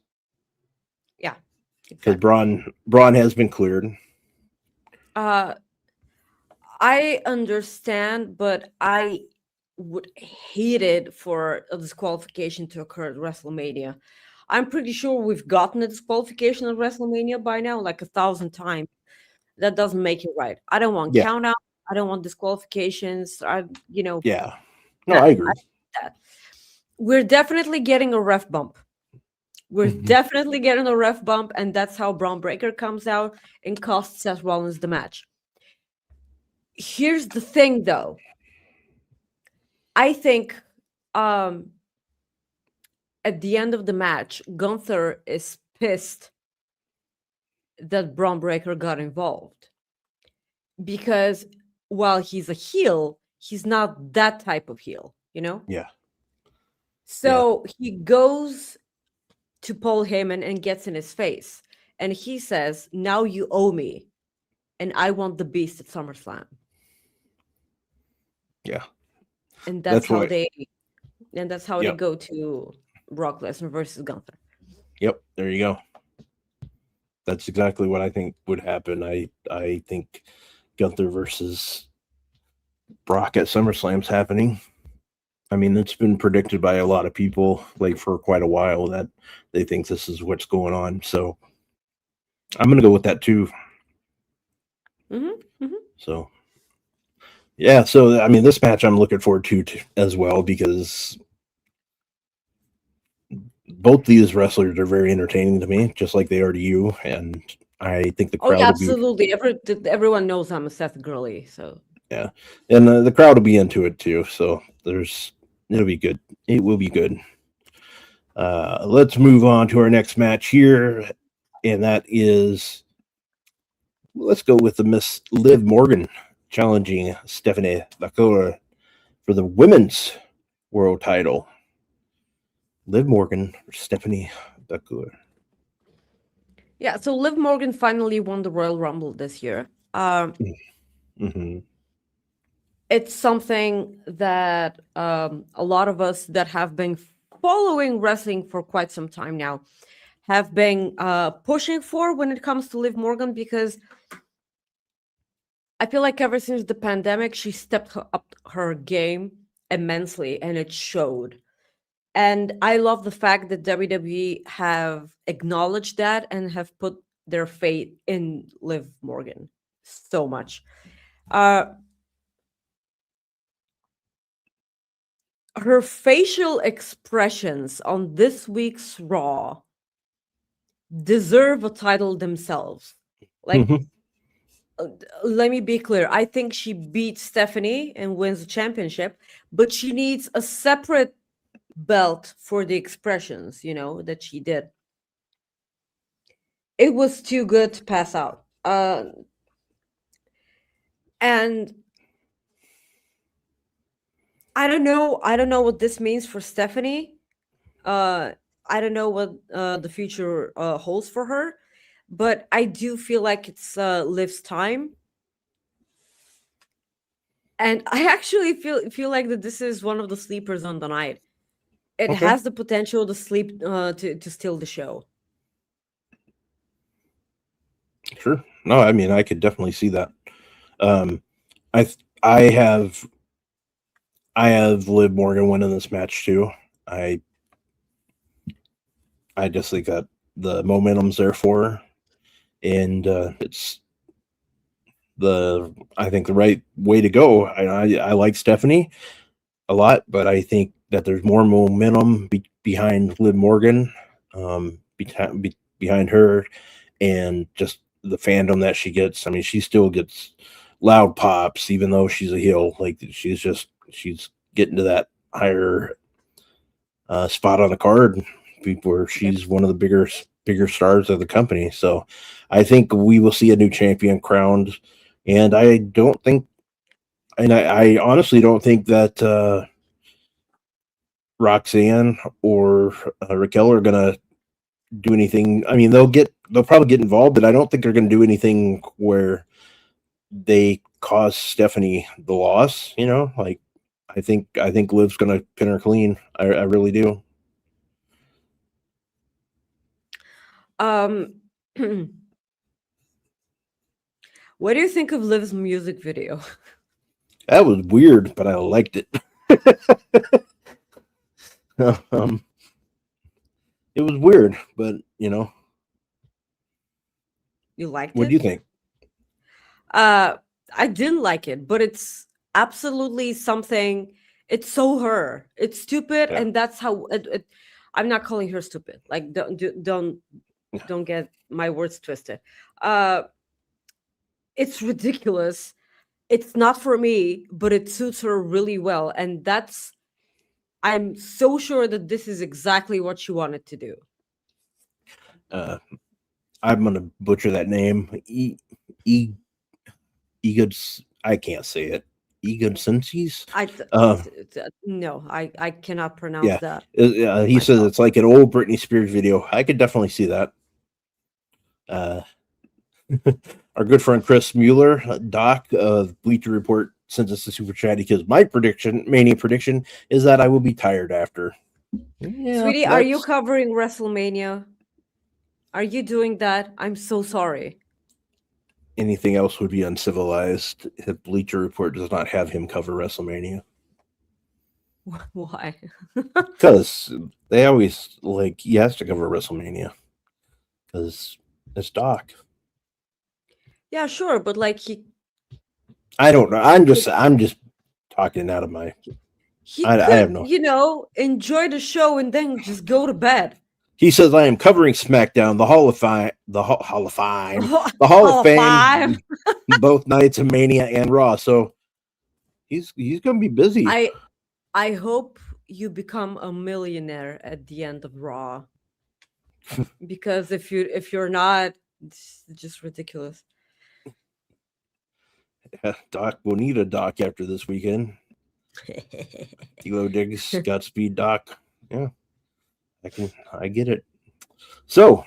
Yeah. Because Braun has been cleared. I understand, but I would hate it for a disqualification to occur at WrestleMania. I'm pretty sure we've gotten a disqualification at WrestleMania by now, like 1,000 times. That doesn't make it right. I don't want count out. I don't want disqualifications. Yeah. No, I agree. We're definitely getting a ref bump. We're definitely getting a ref bump, and that's how Braun Breaker comes out and costs Seth Rollins the match. Here's the thing, though. I think at the end of the match, Gunther is pissed that Braun Breaker got involved. Because while he's a heel, he's not that type of heel, you know? Yeah. So he goes to Paul Heyman and gets in his face. And he says, now you owe me. And I want the beast at SummerSlam. Yeah. And that's how why- they go to Brock Lesnar versus Gunther. Yep. There you go. That's exactly what I think would happen. I think Gunther versus Brock at SummerSlam's happening. I mean, it's been predicted by a lot of people, like for quite a while, that they think this is what's going on. So I'm going to go with that too. So, yeah. So, I mean, this match I'm looking forward to as well, because both these wrestlers are very entertaining to me, just like they are to you. And I think the crowd absolutely. Everyone knows I'm a Seth girly, so Yeah, and the crowd will be into it too. So it'll be good. It will be good. Let's move on to our next match here, and that is, let's go with the Miss Liv Morgan challenging Stephanie Bakura for the women's world title. Liv Morgan for Stephanie Bakura. Yeah, so Liv Morgan finally won the Royal Rumble this year. Mm-hmm. It's something that a lot of us that have been following wrestling for quite some time now have been pushing for when it comes to Liv Morgan, because I feel like ever since the pandemic, she stepped up her game immensely, and it showed. And I love the fact that WWE have acknowledged that and have put their faith in Liv Morgan so much. Her facial expressions on this week's Raw deserve a title themselves. Like, let me be clear. I think she beats Stephanie and wins the championship, but she needs a separate belt for the expressions, that she did. It was too good to pass out. And I don't know what this means for Stephanie. I don't know what the future holds for her, but I do feel like it's Liv's time. And I actually feel like that this is one of the sleepers on the night. It has the potential to sleep to steal the show. Sure. No, I mean, I could definitely see that. I have Liv Morgan winning this match too. I just think that the momentum's there for her, and it's I think the right way to go. I like Stephanie a lot, but I think that there's more momentum behind Liv Morgan, behind her, and just the fandom that she gets. I mean, she still gets loud pops, even though she's a heel. Like, she's getting to that higher spot on the card where she's one of the bigger stars of the company. So I think we will see a new champion crowned, and I honestly don't think that Roxanne or Raquel are gonna do anything. I mean, they'll probably get involved, but I don't think they're gonna do anything where they cause Stephanie the loss. Like, I think Liv's gonna pin her clean. I really do. What do you think of Liv's music video? That was weird, but I liked it. It was weird, but You liked it? What do you think? I didn't like it, but it's absolutely something. It's so her. It's stupid, Yeah. and that's how. I'm not calling her stupid. Like, don't get my words twisted. It's ridiculous. It's not for me, but it suits her really well, and I'm so sure that this is exactly what she wanted to do. I'm gonna butcher that name. I can't say it. Egosenses? No, I cannot pronounce that. He says it's like an old Britney Spears video. I could definitely see that. Our good friend Chris Mueller, Doc of Bleacher Report, sends us a super chat because my Mania prediction, is that I will be tired after. Yeah, Sweetie, are you covering WrestleMania? Are you doing that? I'm so sorry. Anything else would be uncivilized. The Bleacher Report does not have him cover WrestleMania. Why? Because they always he has to cover WrestleMania because it's Doc. Yeah, sure, but I don't know. I'm just talking out of my. I have no. Enjoy the show and then just go to bed. He says, "I am covering SmackDown, the Hall of Fame, the Hall of Fame, both nights of Mania and Raw." So He's gonna be busy. I hope you become a millionaire at the end of Raw. Because if you're not, it's just ridiculous. Doc will need a Doc after this weekend. Kilo Diggs, Godspeed, Doc. Yeah, I get it. So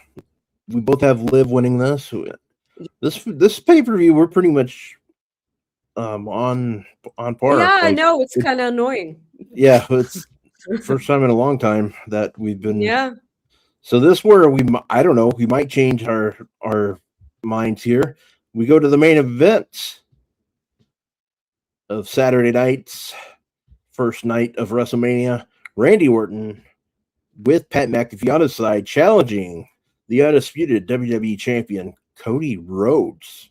we both have Liv winning this. This pay-per-view, we're pretty much on par. Yeah, I know it's kind of annoying. Yeah, it's first time in a long time that we've been. Yeah. So this where I don't know, we might change our minds here. We go to the main event of Saturday night's first night of WrestleMania. Randy Orton with Pat McAfee on his side, challenging the undisputed WWE champion Cody Rhodes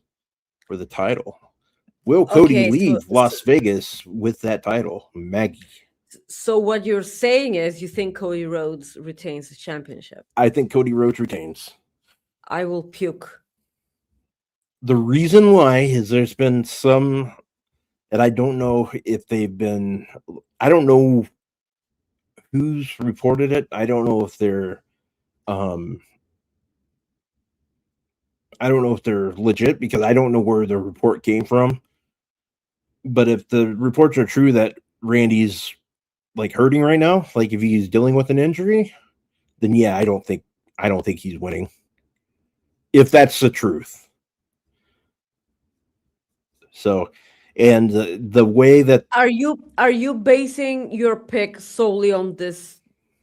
for the title. Will Cody leave Las Vegas with that title, Maggie? So what you're saying is you think Cody Rhodes retains the championship? I think Cody Rhodes retains. I will puke. The reason why is there's been some, and I don't know if they've been, I don't know who's reported it. I don't know if they're, I don't know if they're legit because I don't know where the report came from. But if the reports are true that Randy's like hurting right now, like if he's dealing with an injury, then yeah, I don't think he's winning. If that's the truth. So, and the way that are you basing your pick solely on this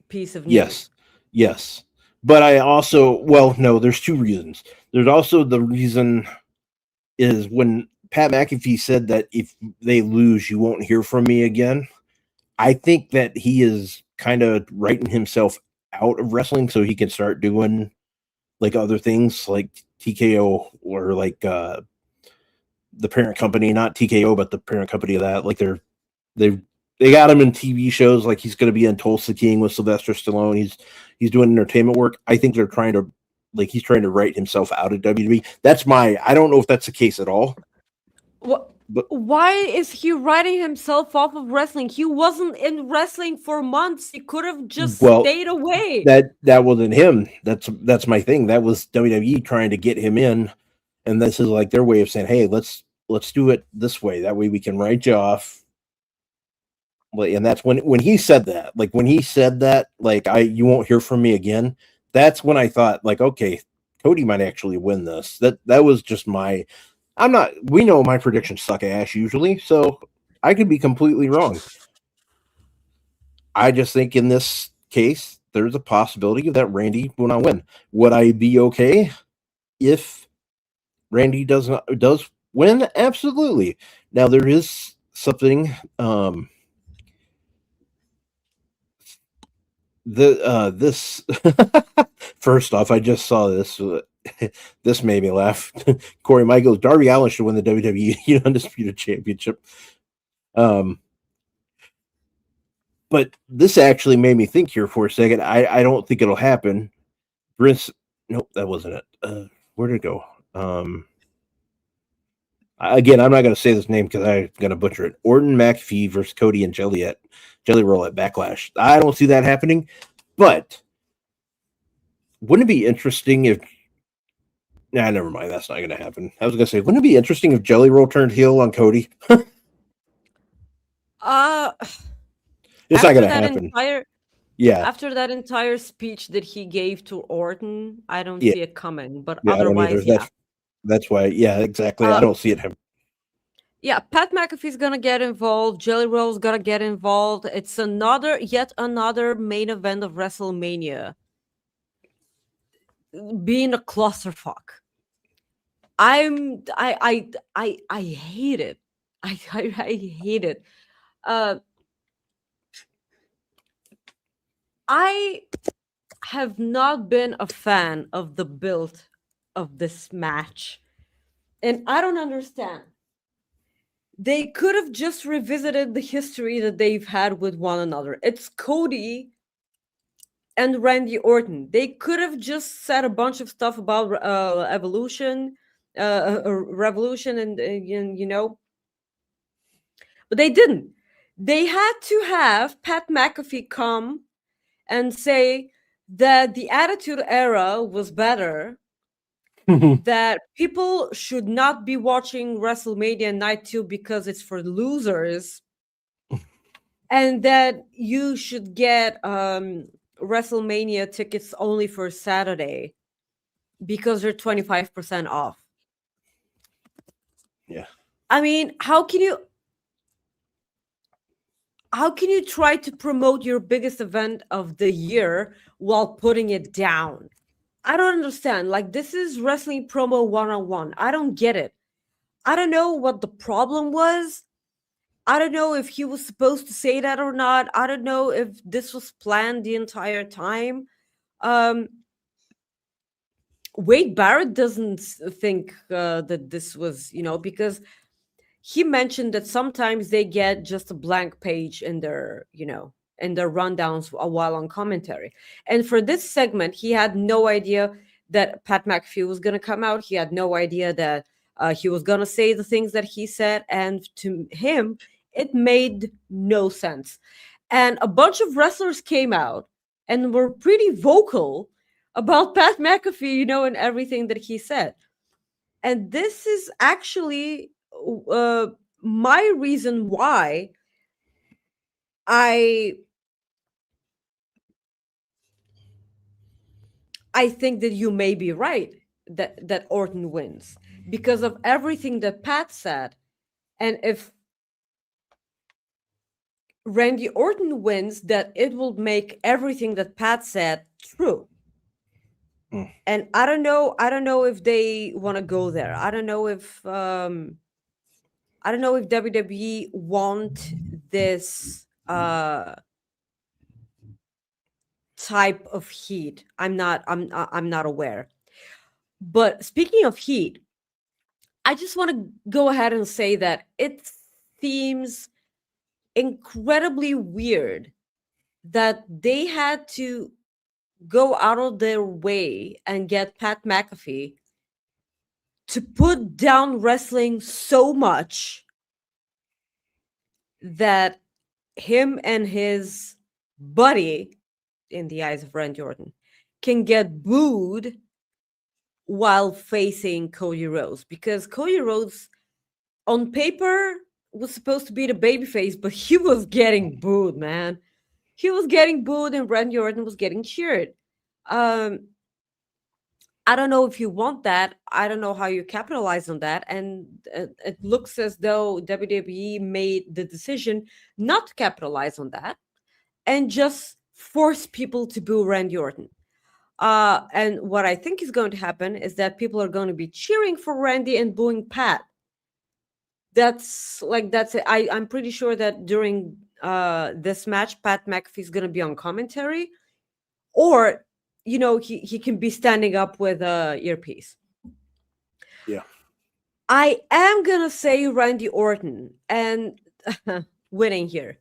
piece of news? Yes. But I also, well, no, there's two reasons. There's also the reason is when Pat McAfee said that if they lose, you won't hear from me again. I think that he is kind of writing himself out of wrestling so he can start doing like other things like TKO or like the parent company, not TKO, but the parent company of that. Like they got him in TV shows. Like he's going to be in Tulsa King with Sylvester Stallone. He's doing entertainment work. I think they're trying to he's trying to write himself out of WWE. I don't know if that's the case at all. But why is he writing himself off of wrestling? He wasn't in wrestling for months. He could have just stayed away. That wasn't him. That's my thing. That was WWE trying to get him in, and this is like their way of saying, "Hey, let's do it this way. That way we can write you off." And that's when he said that. Like when he said that, like you won't hear from me again. That's when I thought, like, okay, Cody might actually win this. That was just my. We know my predictions suck ass usually, so I could be completely wrong. I just think in this case, there's a possibility that Randy will not win. Would I be okay if Randy does win? Absolutely. Now there is something, this first off, I just saw this. This made me laugh. Corey Michaels, Darby Allin should win the WWE Undisputed Championship. But this actually made me think here for a second. I don't think it'll happen. Nope, that wasn't it. Where did it go? Again, I'm not going to say this name because I'm going to butcher it. Orton, McAfee versus Cody and Jelly Roll at Backlash. I don't see that happening, but wouldn't it be interesting if Nah, never mind. That's not going to happen. I was going to say, wouldn't it be interesting if Jelly Roll turned heel on Cody? It's not going to happen. After that entire speech that he gave to Orton, I don't see it coming. But otherwise, that's why. Yeah, exactly. I don't see it happening. Yeah, Pat McAfee's gonna get involved. Jelly Roll's gonna get involved. It's yet another main event of WrestleMania being a clusterfuck. I hate it. I hate it. I have not been a fan of the build of this match, and I don't understand. They could have just revisited the history that they've had with one another. It's Cody and Randy Orton. They could have just said a bunch of stuff about revolution, and but But they didn't. They had to have Pat McAfee come and say that the Attitude Era was better, that people should not be watching WrestleMania Night 2 because it's for losers, and that you should get WrestleMania tickets only for Saturday because they're 25% off. Yeah. I mean, how can you try to promote your biggest event of the year while putting it down? I don't understand. Like, this is wrestling promo 101. I don't get it. I don't know what the problem was. I don't know if he was supposed to say that or not. I don't know if this was planned the entire time. Wade Barrett doesn't think that this was, because he mentioned that sometimes they get just a blank page in their, in their rundowns while on commentary. And for this segment, he had no idea that Pat McAfee was going to come out. He had no idea that he was going to say the things that he said. And to him, it made no sense. And a bunch of wrestlers came out and were pretty vocal about Pat McAfee, and everything that he said. And this is actually my reason why I think that you may be right that Orton wins because of everything that Pat said. And if Randy Orton wins, that it will make everything that Pat said true. And I don't know if they want to go there. I don't know if WWE want this type of heat. I'm not aware. But speaking of heat, I just want to go ahead and say that it seems incredibly weird that they had to go out of their way and get Pat McAfee to put down wrestling so much that him and his buddy, in the eyes of Randy Orton, can get booed while facing Cody Rhodes. Because Cody Rhodes, on paper, was supposed to be the babyface, but he was getting booed, man. He was getting booed and Randy Orton was getting cheered. I don't know if you want that. I don't know how you capitalize on that. And it looks as though WWE made the decision not to capitalize on that and just force people to boo Randy Orton. And what I think is going to happen is that people are going to be cheering for Randy and booing Pat. That's it. I'm pretty sure that during this match, Pat McAfee is going to be on commentary, or he can be standing up with a earpiece. Yeah. I am gonna say Randy Orton and winning here.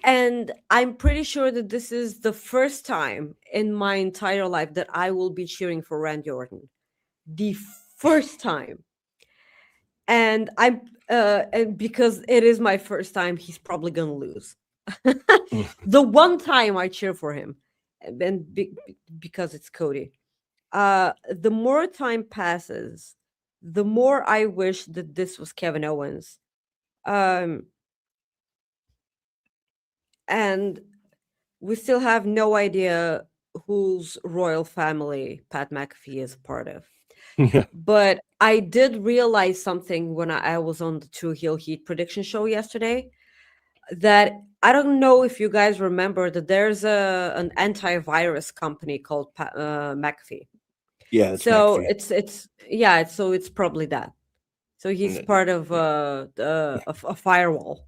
And I'm pretty sure that this is the first time in my entire life that I will be cheering for Randy Orton. The first time. And and because it is my first time, he's probably gonna lose. The one time I cheer for him, and because it's Cody. The more time passes, the more I wish that this was Kevin Owens. And we still have no idea whose royal family Pat McAfee is a part of. Yeah. But I did realize something when I was on the True Heel Heat prediction show yesterday, that I don't know if you guys remember that there's an antivirus company called McAfee. Yeah. So McAfee. it's probably that. So he's part of a firewall.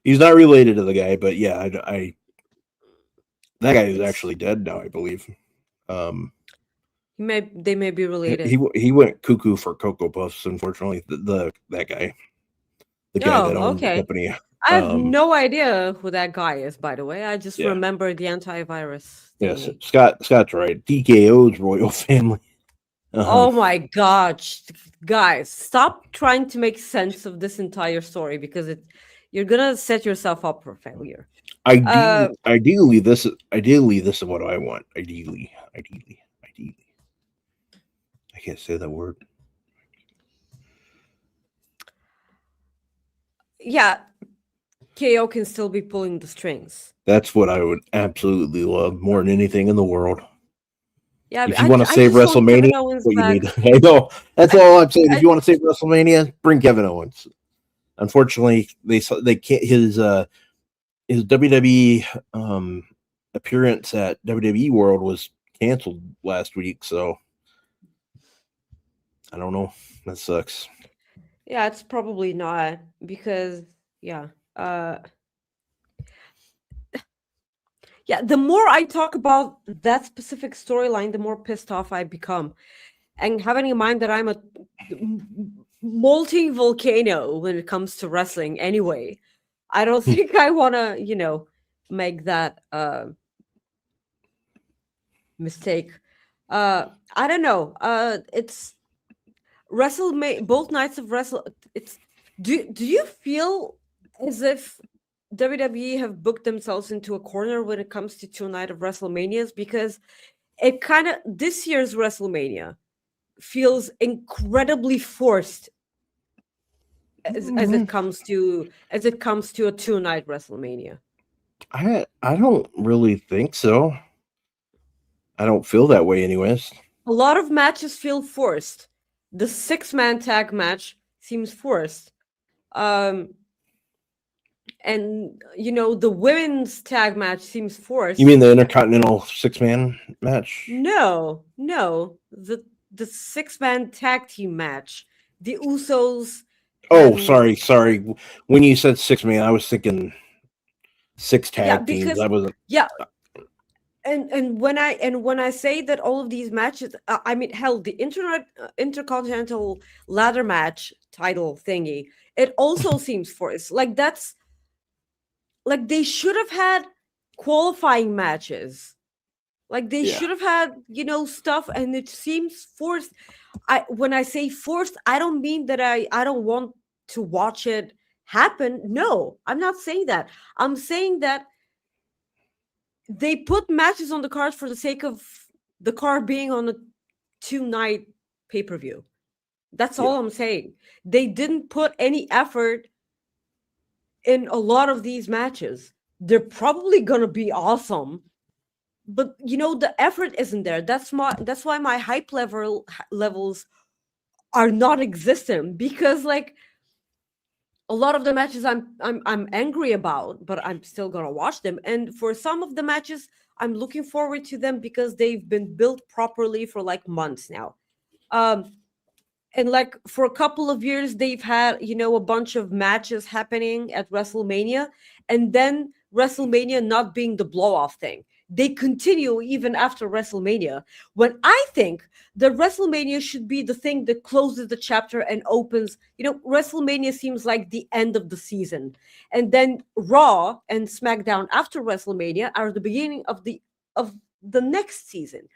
He's not related to the guy, but yeah, I that guy is actually dead now, I believe. They may be related. He went cuckoo for Cocoa Puffs, unfortunately. That guy, the guy that owns the company. I have no idea who that guy is, by the way. I just remember the antivirus thing. Yes, Scott's right. TKO's royal family. Oh my gosh, guys, stop trying to make sense of this entire story because you're gonna set yourself up for failure. Ideally, this is what I want. Ideally. I can't say that word. Yeah, KO can still be pulling the strings. That's what I would absolutely love more than anything in the world. Yeah, If you want to save just want Kevin WrestleMania, Owens what you back. need. I know. That's all I'm saying. If you want to save WrestleMania, bring Kevin Owens. Unfortunately, they can't. His WWE appearance at WWE World was canceled last week, so I don't know. That sucks. Yeah, it's probably not because yeah. Yeah, the more I talk about that specific storyline, the more pissed off I become. And having in mind that I'm a molting volcano when it comes to wrestling anyway, I don't think I want to, make that mistake. I don't know. It's WrestleMania, both nights of Wrestle. It's do you feel as if WWE have booked themselves into a corner when it comes to two-night of WrestleManias? Because it kind of this year's WrestleMania feels incredibly forced as it comes to a two-night WrestleMania. I don't really think so. I don't feel that way, anyways. A lot of matches feel forced. The 6-man tag match seems forced. And the women's tag match seems forced. You mean the Intercontinental 6-man match? No. The 6-man tag team match. The Usos. Oh, sorry. When you said 6-man, I was thinking 6 tag teams. I wasn't. Yeah. And when I say that all of these matches, I mean, hell, the Intercontinental ladder match title thingy, it also seems forced. Like that's like they should have had qualifying matches. Like they should have had, stuff, and it seems forced. When I say forced, I don't mean that I don't want to watch it happen. No, I'm not saying that. I'm saying that they put matches on the card for the sake of the card being on a 2-night pay-per-view. That's all I'm saying. They didn't put any effort in a lot of these matches. They're probably gonna be awesome, but the effort isn't there. That's why my hype levels are not existent, because like a lot of the matches I'm angry about, but I'm still gonna watch them. And for some of the matches, I'm looking forward to them because they've been built properly for like months now. And like for a couple of years, they've had a bunch of matches happening at WrestleMania, and then WrestleMania not being the blow-off thing. They continue even after WrestleMania, when I think that WrestleMania should be the thing that closes the chapter and opens. WrestleMania seems like the end of the season, and then Raw and SmackDown after WrestleMania are the beginning of the next season.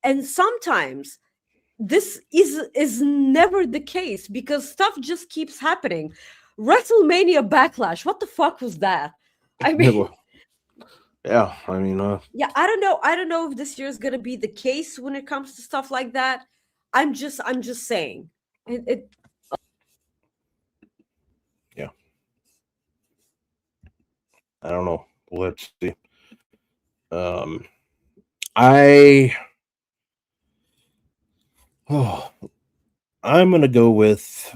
And sometimes this is never the case because stuff just keeps happening. WrestleMania Backlash, what the fuck was that? I mean, yeah, I mean, yeah, I don't know if this year is gonna be the case when it comes to stuff like that. I'm just saying it. Yeah, I don't know. Let's see. I'm gonna go with.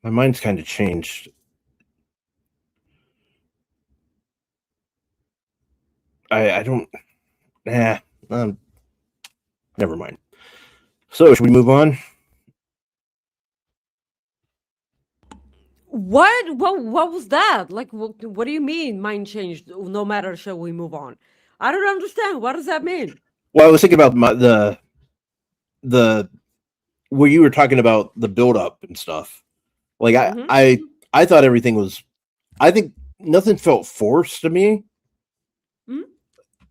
My mind's kind of changed. I don't. Never mind. So, should we move on? What was that? Like, what do you mean mind changed? No matter, shall we move on? I don't understand. What does that mean? Well, I was thinking about the where you were talking about the build up and stuff. Like I thought everything was I think nothing felt forced to me. Hmm?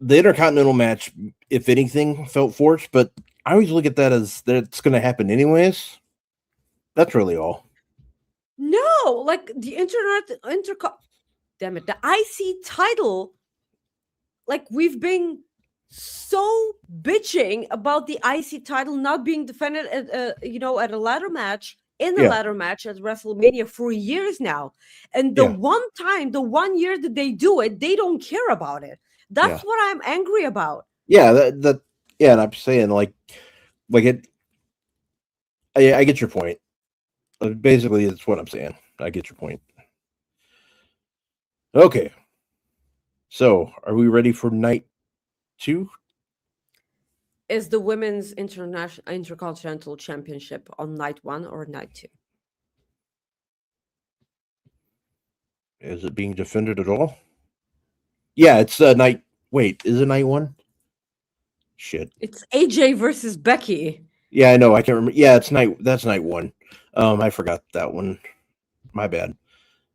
The Intercontinental match, if anything, felt forced, but I always look at that as that it's going to happen anyways. That's really all. No, like the damn it, the IC title. Like we've been so bitching about the IC title not being defended at at a ladder match at WrestleMania for years now, and the one year that they do it, they don't care about it. That's what I'm angry about. Yeah, and I'm saying like it. I get your point. Basically, that's what I'm saying. I get your point. Okay, so are we ready for night 2? Is the women's intercontinental championship on night 1 or night 2? Is it being defended at all? Yeah, it's night. Wait, is it night 1? Shit. It's AJ versus Becky. Yeah, I know. I can't remember. Yeah, it's night. That's night 1. I forgot that one. My bad.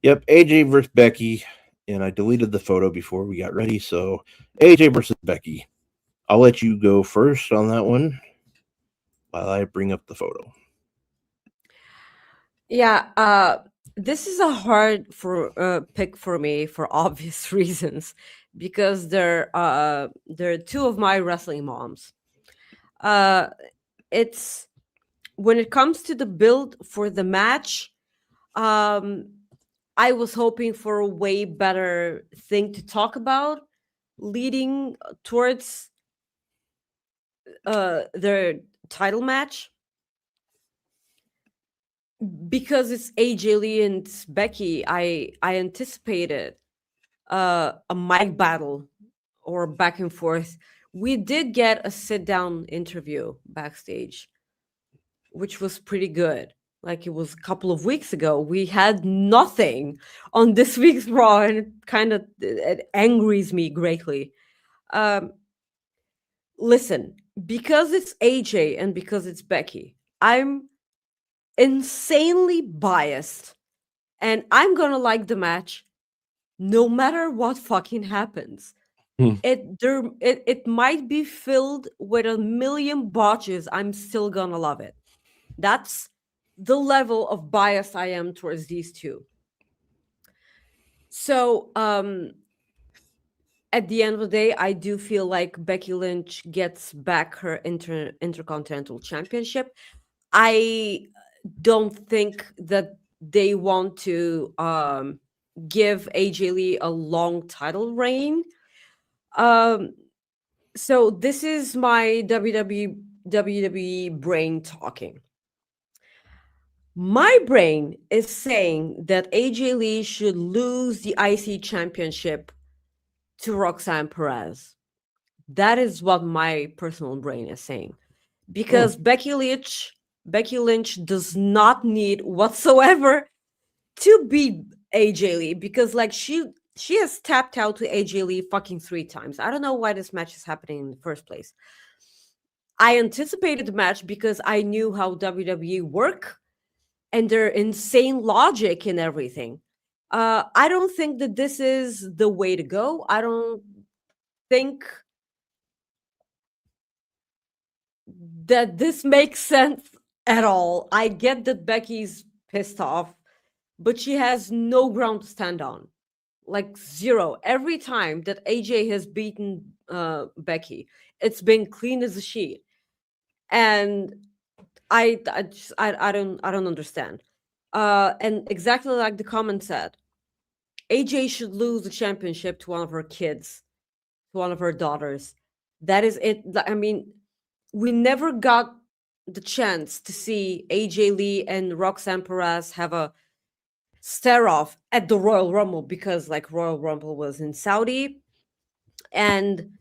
Yep, AJ versus Becky, and I deleted the photo before we got ready. So AJ versus Becky. I'll let you go first on that one while I bring up the photo. Yeah, this is a hard pick for me for obvious reasons because they're 2 of my wrestling moms. It's when it comes to the build for the match, I was hoping for a way better thing to talk about leading towards their title match. Because it's AJ Lee and Becky, I anticipated a mic battle or back and forth. We did get a sit-down interview backstage, which was pretty good. Like it was a couple of weeks ago. We had nothing on this week's Raw, and it kind of it angers me greatly. Listen, because it's AJ and because it's Becky, I'm insanely biased, and I'm gonna like the match no matter what fucking happens. It might be filled with a million botches. I'm still gonna love it. That's the level of bias I am towards these 2. So at the end of the day, I do feel like Becky Lynch gets back her Intercontinental Championship. I don't think that they want to give AJ Lee a long title reign. So this is my WWE brain talking. My brain is saying that AJ Lee should lose the IC championship to Roxanne Perez. That is what my personal brain is saying. Because Becky Lynch does not need whatsoever to beat AJ Lee, because like she has tapped out to AJ Lee fucking 3 times. I don't know why this match is happening in the first place. I anticipated the match because I knew how WWE work and their insane logic and everything. I don't think that this is the way to go. I don't think that this makes sense at all. I get that Becky's pissed off, but she has no ground to stand on. Like 0. Every time that AJ has beaten Becky, it's been clean as a sheet. And I don't understand. And exactly like the comment said, AJ should lose the championship to one of her kids, to one of her daughters. That is it. I mean, we never got the chance to see AJ Lee and Roxanne Perez have a stare off at the Royal Rumble because like Royal Rumble was in Saudi, and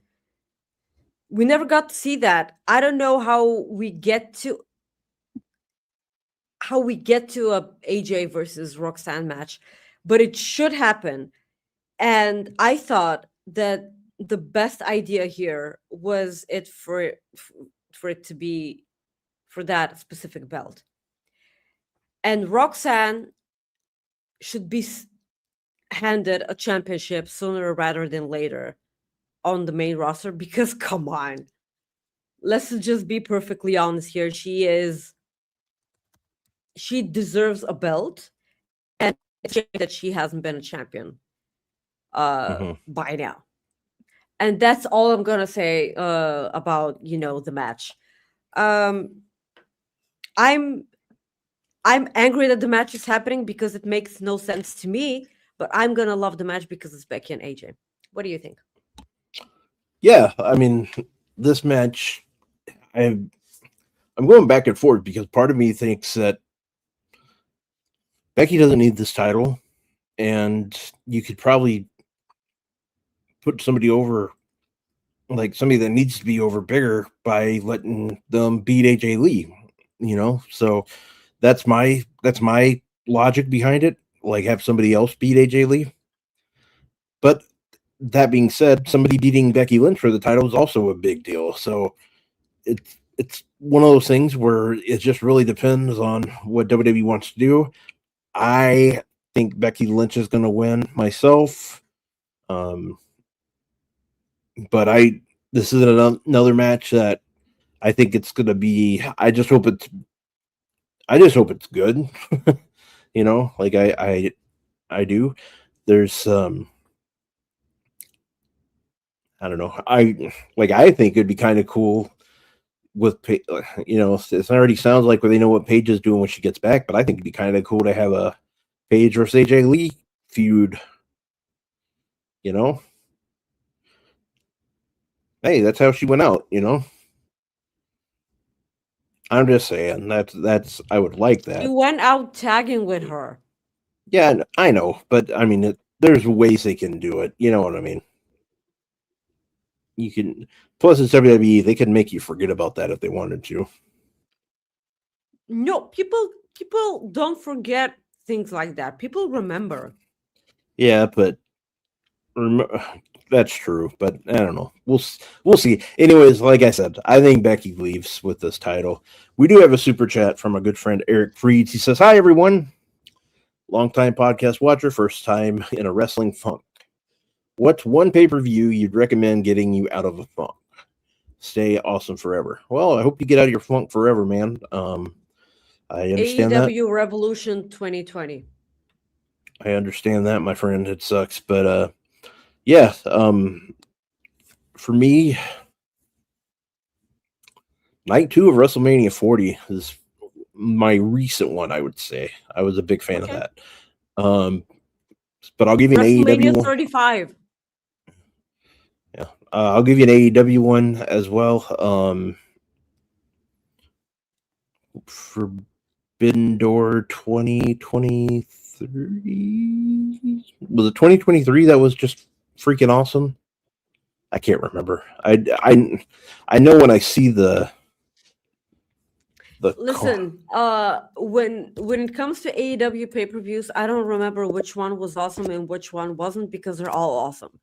we never got to see that. I don't know how we get to a AJ versus Roxanne match, but it should happen. And I thought that the best idea here was for it to be for that specific belt. And Roxanne should be handed a championship sooner rather than later on the main roster, because come on, let's just be perfectly honest here. She deserves a belt, and it's a shame that she hasn't been a champion by now. And that's all I'm gonna say about the match. Um, I'm angry that the match is happening because it makes no sense to me, but I'm gonna love the match because it's Becky and AJ. What do you think? Yeah, I mean, this match, I'm going back and forth because part of me thinks that Becky doesn't need this title, and you could probably put somebody over, like somebody that needs to be over bigger, by letting them beat AJ Lee. So that's my logic behind it. Like, have somebody else beat AJ Lee. But that being said, somebody beating Becky Lynch for the title is also a big deal. So it's one of those things where it just really depends on what WWE wants to do. I think Becky Lynch is going to win myself. But this is another match that I think it's going to be. I just hope it's good. Like I do. There's I don't know. I think it'd be kind of cool with it already sounds like they know what Paige is doing when she gets back, but I think it'd be kind of cool to have a Paige versus AJ Lee feud. Hey, that's how she went out. I'm just saying that's I would like that. You went out tagging with her. Yeah, I know, but I mean, there's ways they can do it. You know what I mean? You can. Plus, it's WWE. They can make you forget about that if they wanted to. No, people don't forget things like that. People remember. Yeah, but that's true. But I don't know. We'll see. Anyways, like I said, I think Becky leaves with this title. We do have a super chat from a good friend, Eric Freeds. He says, "Hi everyone, longtime podcast watcher, first time in a wrestling funk. What's one pay-per-view you'd recommend getting you out of a funk? Stay awesome forever." Well, I hope you get out of your funk forever, man. I understand AEW Revolution 2020. I understand that, my friend. It sucks, but yeah. For me, night 2 of WrestleMania 40 is my recent one. I would say I was a big fan of that. But I'll give you an AEW 35. Yeah, I'll give you an AEW one as well. Forbidden Door 2023. Was it 2023 that was just freaking awesome? I can't remember. I know when I see the Listen, when it comes to AEW pay-per-views, I don't remember which one was awesome and which one wasn't, because they're all awesome.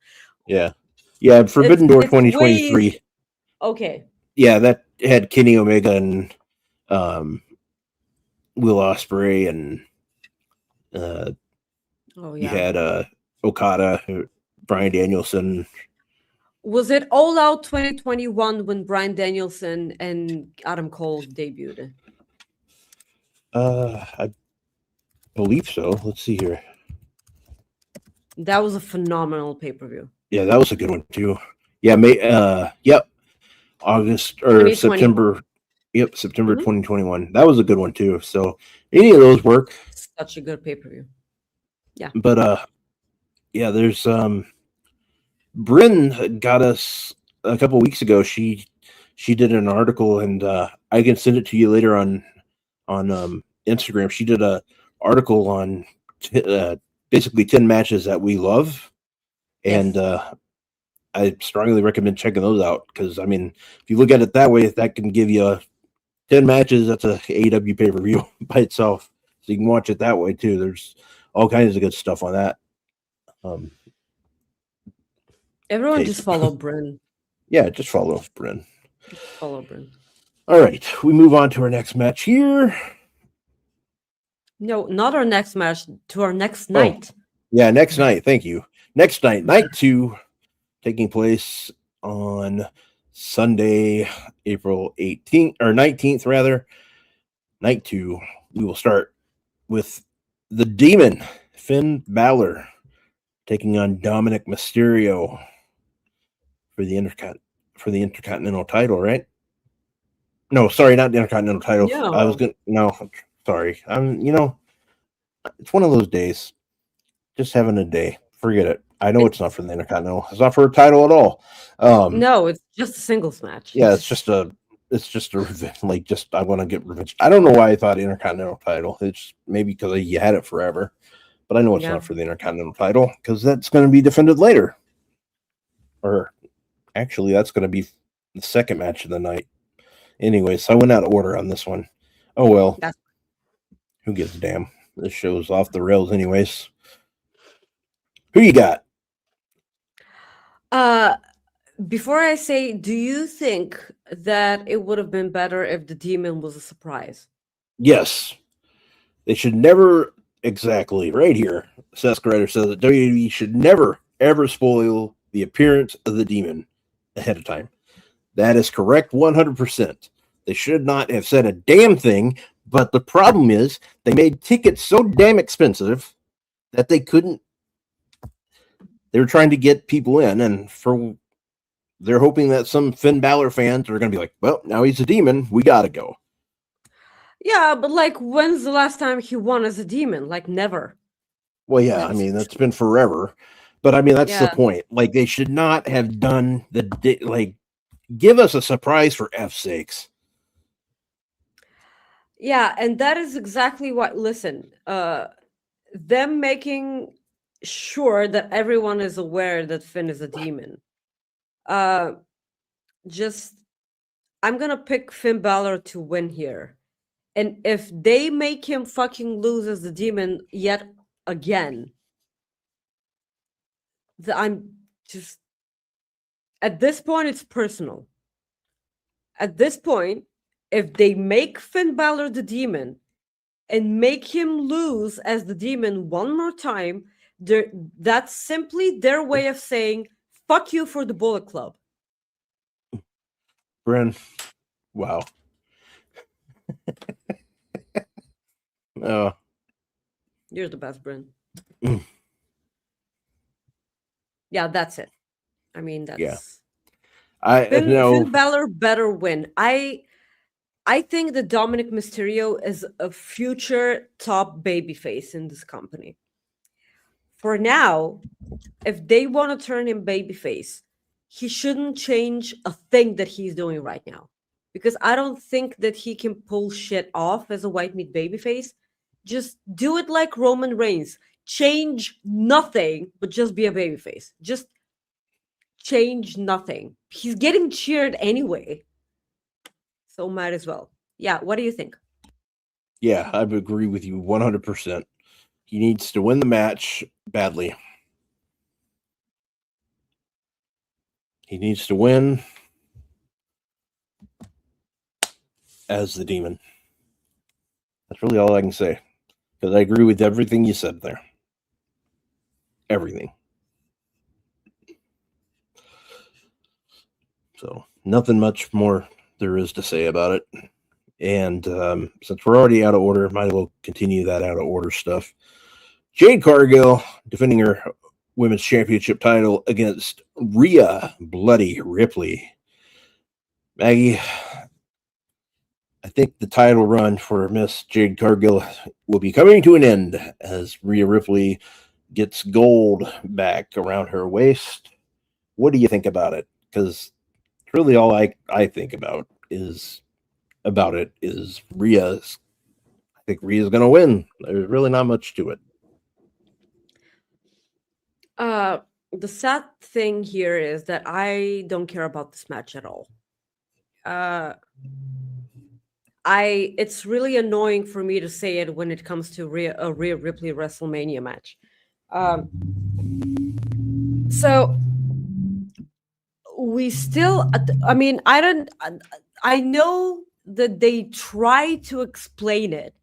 Yeah, Forbidden Door 2023. Okay. Yeah, that had Kenny Omega and Will Ospreay, and you had Okada, Bryan Danielson. Was it All Out 2021 when Bryan Danielson and Adam Cole debuted? I believe so. Let's see here. That was a phenomenal pay-per-view. Yeah, that was a good one too. Yeah, yep. August or September. Yep, September 2021. That was a good one too. So any of those work. Such a good pay-per-view. Yeah. But yeah, there's Bryn got us a couple weeks ago. She did an article, and I can send it to you later on Instagram. She did a article on basically 10 matches that we love, and I strongly recommend checking those out, because I mean, if you look at it that way, if that can give you 10 matches, that's a AEW pay-per-view by itself. So you can watch it that way too. There's all kinds of good stuff on that. Everyone just follow Bryn. Yeah, just follow Bryn. Follow Bryn. All right, we move on to our next match here. No, not our next match, to our next night. Yeah, next night. Thank you. Next night, night 2, taking place on Sunday, April 18th or 19th, rather. Night 2. We will start with the Demon, Finn Balor, taking on Dominik Mysterio for the Intercontinental title, right? No, sorry, not the Intercontinental title. I was gonna sorry. It's one of those days. Just having a day. Forget it. I know it's not for the Intercontinental. It's not for a title at all. No, it's just a singles match. Yeah, it's just a revenge. Like, just I want to get revenge. I don't know why I thought Intercontinental title. It's maybe because you had it forever, but I know it's not for the Intercontinental title because that's going to be defended later. Or actually, that's going to be the second match of the night. Anyway, so I went out of order on this one. Oh well. Who gives a damn? This show's off the rails, anyways. Who you got? Before I say, do you think that it would have been better if the Demon was a surprise? Yes. They should never, exactly, right here, Seth Grider says that WWE should never, ever spoil the appearance of the Demon ahead of time. That is correct 100%. They should not have said a damn thing, but the problem is they made tickets so damn expensive that they couldn't. They were trying to get people in, and they're hoping that some Finn Balor fans are going to be like, well, now he's a Demon. We got to go. Yeah, but like, when's the last time he won as a Demon? Like, never. Well, yeah, I mean, that's been forever. But I mean, that's the point. Like, they should not have done give us a surprise for F's sakes. Yeah, and that is exactly what, listen, them making sure that everyone is aware that Finn is a Demon. I'm gonna pick Finn Balor to win here. And if they make him fucking lose as the Demon yet again, I'm just, at this point, it's personal. At this point, if they make Finn Balor the Demon and make him lose as the Demon one more time, that's simply their way of saying, fuck you for the Bullet Club. Bryn, wow. You're the best, Bryn. Yeah, that's it. I mean, that's... Yeah. Finn Balor better win. I think that Dominik Mysterio is a future top babyface in this company. For now, if they want to turn him babyface, he shouldn't change a thing that he's doing right now. Because I don't think that he can pull shit off as a white meat babyface. Just do it like Roman Reigns. Change nothing, but just be a babyface. Just change nothing. He's getting cheered anyway. So might as well. Yeah, what do you think? Yeah, I would agree with you 100%. He needs to win the match badly. He needs to win as the Demon. That's really all I can say. Because I agree with everything you said there. Everything. So, nothing much more there is to say about it. And since we're already out of order, might as well continue that out of order stuff. Jade Cargill defending her women's championship title against Rhea Bloody Ripley. Maggie, I think the title run for Miss Jade Cargill will be coming to an end as Rhea Ripley gets gold back around her waist. What do you think about it? Because really all I think about is Rhea's. I think Rhea's going to win. There's really not much to it. The sad thing here is that I don't care about this match at all. It's really annoying for me to say it when it comes to a Rhea Ripley WrestleMania match. So we still, I mean, I know that they try to explain it.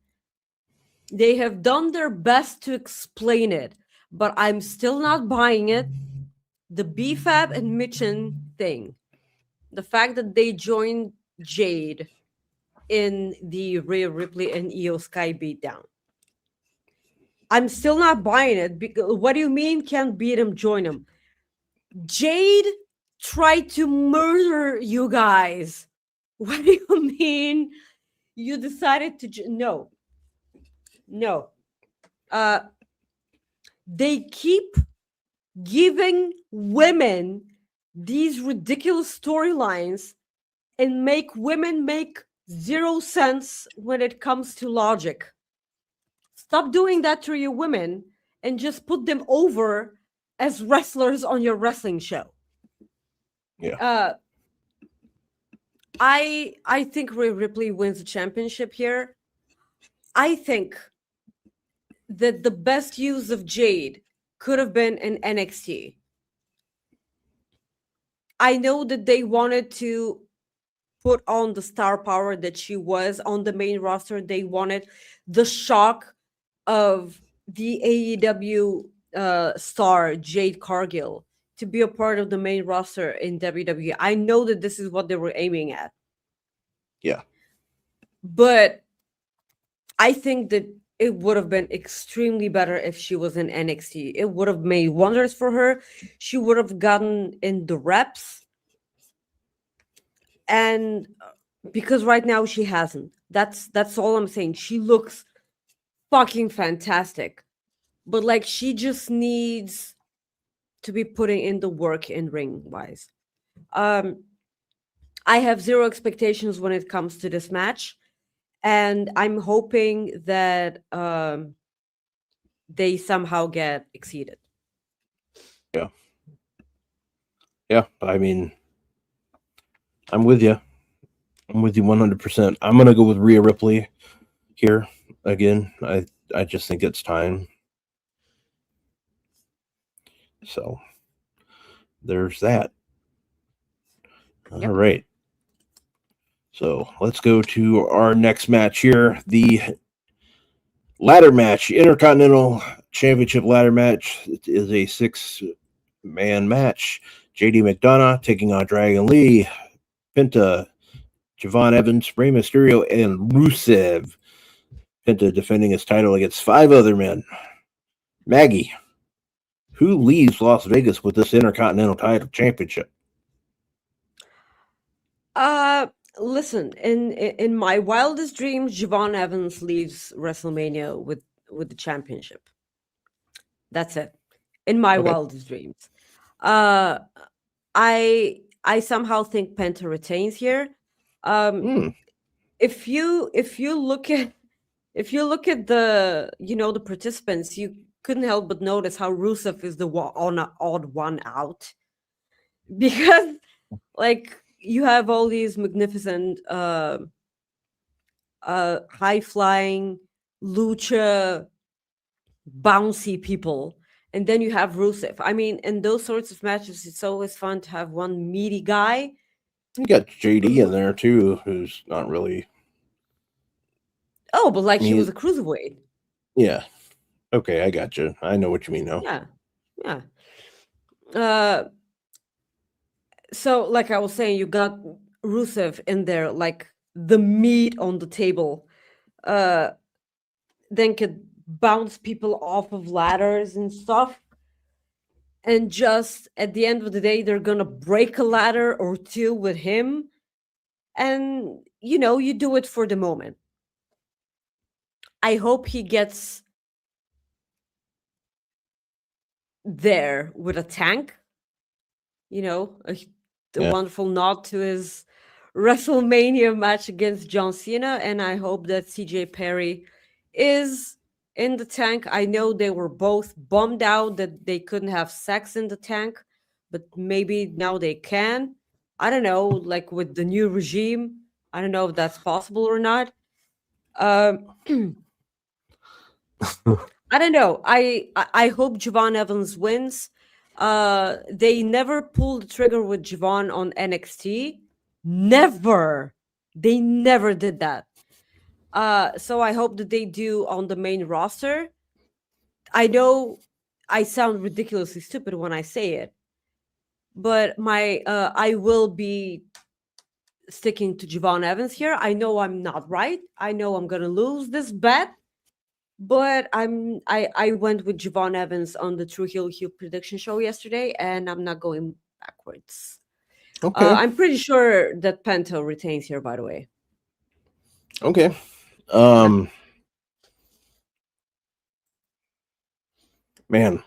They have done their best to explain it, but I'm still not buying it. The BFAB and Mitchin thing, the fact that they joined Jade in the Rhea Ripley and Io Sky beatdown, I'm still not buying it. Because what do you mean can't beat him, join him? Jade tried to murder you guys. What do you mean you decided to no. They keep giving women these ridiculous storylines and make women make zero sense when it comes to logic. Stop doing that to your women and just put them over as wrestlers on your wrestling show. Yeah. I think Rhea Ripley wins the championship here. I think that the best use of Jade could have been in NXT. I know that they wanted to put on the star power that she was on the main roster. They wanted the shock of the AEW star Jade Cargill to be a part of the main roster in WWE. I know that this is what they were aiming at. Yeah. But I think that it would have been extremely better if she was in NXT. It would have made wonders for her. She would have gotten in the reps. And because right now she hasn't. That's all I'm saying. She looks fucking fantastic. But like she just needs to be putting in the work in ring wise. I have zero expectations when it comes to this match. And I'm hoping that they somehow get exceeded. Yeah. Yeah. I mean, I'm with you. I'm with you 100%. I'm going to go with Rhea Ripley here again. I just think it's time. So there's that. Yep. All right. So let's go to our next match here. The ladder match, Intercontinental Championship ladder match. It is a 6-man match. JD McDonough taking on Dragon Lee, Penta, Javon Evans, Rey Mysterio, and Rusev. Penta defending his title against 5 other men. Maggie, who leaves Las Vegas with this Intercontinental title championship? Listen, in my wildest dreams, Javon Evans leaves WrestleMania with the championship. That's it. In my wildest dreams. I somehow think Penta retains here. If you look at the the participants, you couldn't help but notice how Rusev is the odd one out, because like you have all these magnificent high flying lucha bouncy people, and then you have Rusev. I mean, in those sorts of matches, it's always fun to have one meaty guy. You got JD in there too, who's not really. Oh, but like she was a cruiserweight. Yeah. Okay, I got you. I know what you mean now. Yeah. So, like I was saying, you got Rusev in there, like the meat on the table. Then could bounce people off of ladders and stuff. And just at the end of the day, they're gonna break a ladder or two with him. And you do it for the moment. I hope he gets there with a tank. A wonderful nod to his WrestleMania match against John Cena, and I hope that CJ Perry is in the tank. I know they were both bummed out that they couldn't have sex in the tank, but maybe now they can. I don't know, like with the new regime, I don't know if that's possible or not. I don't know. I hope Javon Evans wins. They never pulled the trigger with Javon on NXT. Never. They never did that. So I hope that they do on the main roster. I know I sound ridiculously stupid when I say it, but I will be sticking to Javon Evans here. I know I'm not right. I know I'm gonna lose this bet, but I went with Javon Evans on the True Heel prediction show yesterday, and I'm not going backwards. Okay. I'm pretty sure that Penta retains here, by the way. Okay. Man,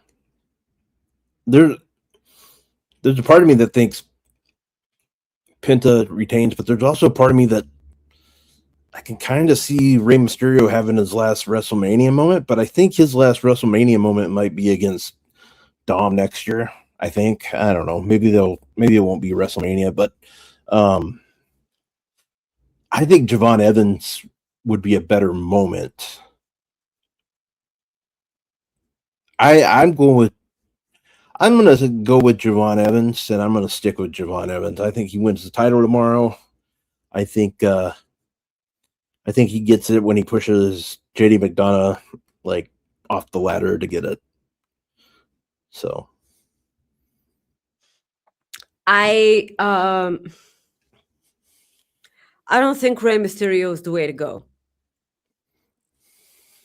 there's a part of me that thinks Penta retains, but there's also a part of me that I can kind of see Rey Mysterio having his last WrestleMania moment, but I think his last WrestleMania moment might be against Dom next year. I think. I don't know. Maybe it won't be WrestleMania, but I think Javon Evans would be a better moment. I'm gonna go with Javon Evans, and I'm gonna stick with Javon Evans. I think he wins the title tomorrow. I think he gets it when he pushes JD McDonough like off the ladder to get it. So I don't think Rey Mysterio is the way to go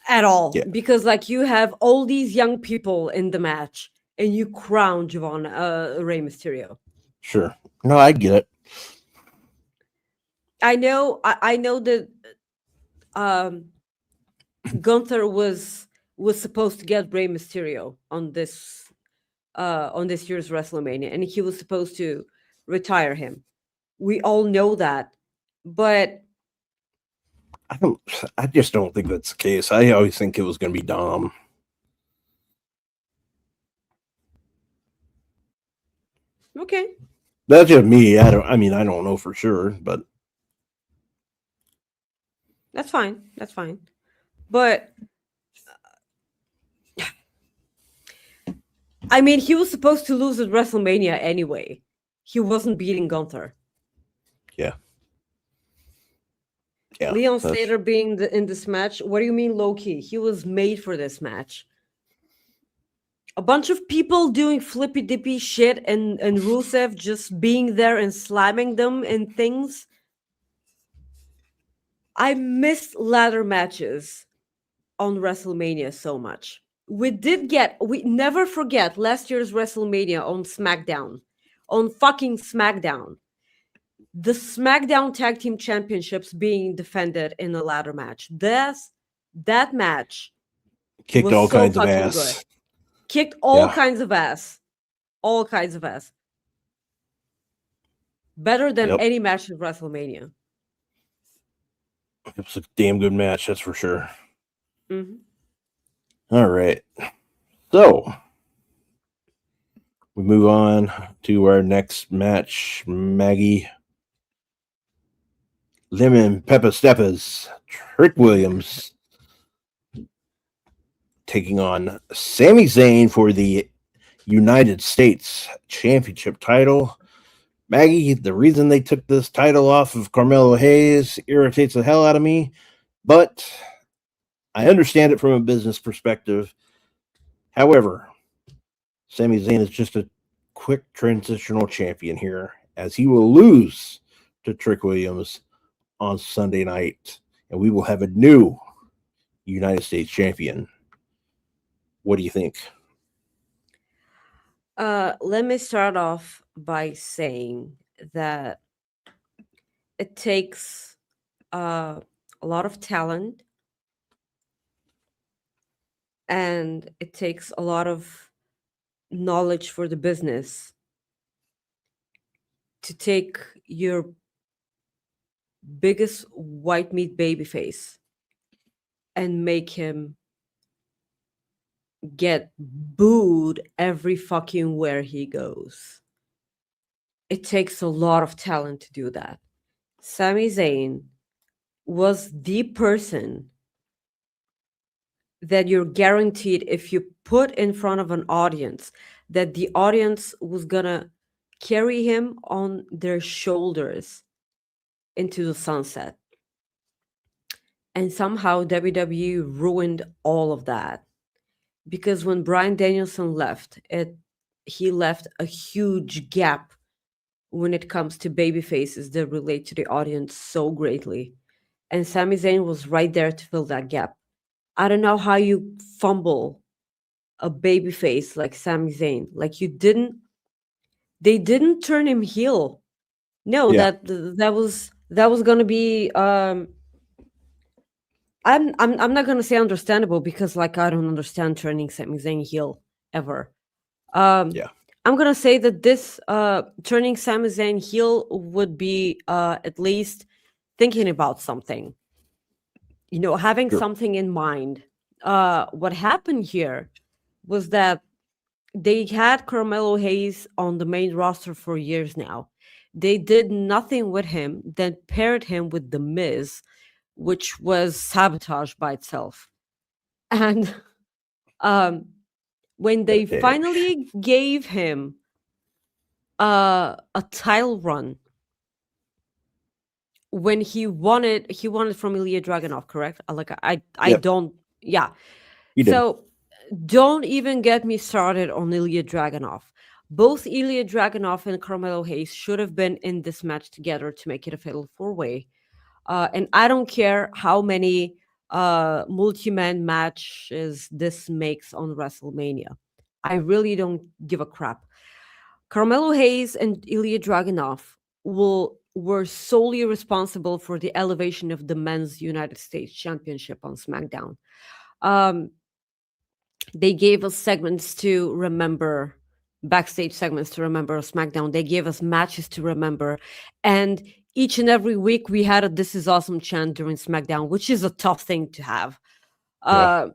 at all. Yeah. Because like you have all these young people in the match and you crown Rey Mysterio. sure. No, I get it. I know that Gunther was supposed to get Rey Mysterio on this year's WrestleMania, and he was supposed to retire him. We all know that, but I just don't think that's the case. I always think it was going to be Dom. okay. That's just me. I don't know for sure, but That's fine. That's fine. But I mean, he was supposed to lose at WrestleMania anyway. He wasn't beating Gunther. yeah. Leon Slater being in this match. What do you mean low key? He was made for this match. A bunch of people doing flippy dippy shit and Rusev just being there and slamming them and things. I miss ladder matches on WrestleMania so much. We never forget last year's WrestleMania on SmackDown. On fucking SmackDown. The SmackDown Tag Team Championships being defended in a ladder match. That match Kicked all kinds of ass. Good. Kicked all kinds of ass. All kinds of ass. Better than any match at WrestleMania. It was a damn good match, that's for sure. Mm-hmm. All right. So we move on to our next match. Maggie Lemon Peppa Steppas, Trick Williams taking on Sami Zayn for the United States Championship title. Maggie, the reason they took this title off of Carmelo Hayes irritates the hell out of me, but I understand it from a business perspective. However, Sami Zayn is just a quick transitional champion here, as he will lose to Trick Williams on Sunday night, and we will have a new United States champion. What do you think? Let me start off by saying that it takes a lot of talent and it takes a lot of knowledge for the business to take your biggest white meat babyface and make him get booed every fucking where he goes. It takes a lot of talent to do that. Sami Zayn was the person that you're guaranteed, if you put in front of an audience, that the audience was gonna carry him on their shoulders into the sunset. And somehow WWE ruined all of that. because when Bryan Danielson left, he left a huge gap when it comes to baby faces that relate to the audience so greatly. And Sami Zayn was right there to fill that gap. I don't know how you fumble a baby face like Sami Zayn. Like they didn't turn him heel. No, Yeah. that was gonna be I'm not gonna say understandable because like I don't understand turning Sami Zayn heel ever. Yeah. I'm gonna say that this turning Sami Zayn heel would be at least thinking about something, having Sure. something in mind. What happened here was that they had Carmelo Hayes on the main roster for years now. They did nothing with him, then paired him with The Miz, which was sabotage by itself. And when they finally gave him a title run, when he won it from Ilya Dragunov, correct? I Yep. don't, yeah. He did. So don't even get me started on Ilya Dragunov. Both Ilya Dragunov and Carmelo Hayes should have been in this match together to make it a fatal 4-way. And I don't care how many multi-man matches this makes on WrestleMania. I really don't give a crap. Carmelo Hayes and Ilya Dragunov were solely responsible for the elevation of the men's United States Championship on SmackDown. They gave us segments to remember, backstage segments to remember SmackDown. They gave us matches to remember. And each and every week we had a "This is awesome" chant during SmackDown, which is a tough thing to have. Yeah.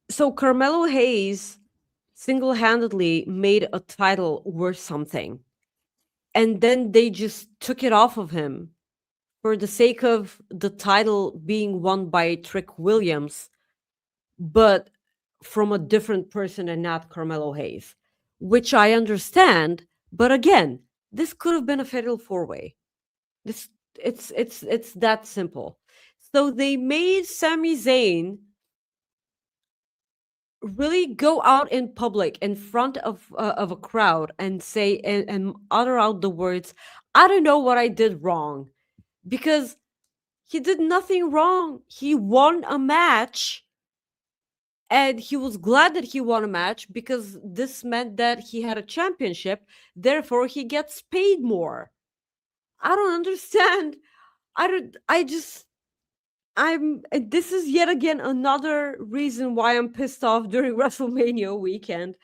So Carmelo Hayes single-handedly made a title worth something. And then they just took it off of him for the sake of the title being won by Trick Williams, but from a different person and not Carmelo Hayes, which I understand. But again, this could have been a fatal 4-way. It's that simple. So they made Sami Zayn really go out in public in front of a crowd and say and utter out the words, "I don't know what I did wrong," because he did nothing wrong. He won a match, and he was glad that he won a match because this meant that he had a championship. Therefore, he gets paid more. I don't understand. This is yet again another reason why I'm pissed off during WrestleMania weekend.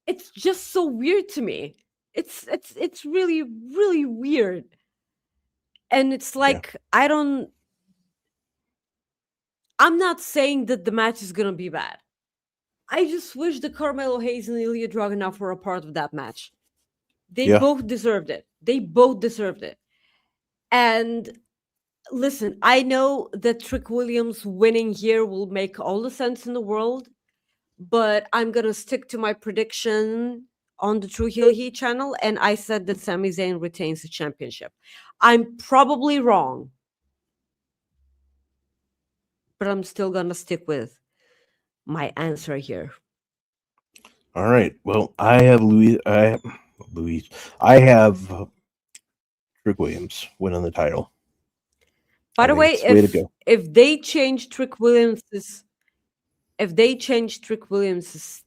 It's just so weird to me. It's really, really weird. And it's like, I'm not saying that the match is gonna be bad. I just wish the Carmelo Hayes and Ilya Dragunov were a part of that match. They both deserved it. And listen, I know that Trick Williams winning here will make all the sense in the world, but I'm going to stick to my prediction on the True Heel Heat channel, and I said that Sami Zayn retains the championship. I'm probably wrong, but I'm still going to stick with my answer here. All right. Well, I have I have Trick Williams winning the title. By the way, if they change Trick Williams's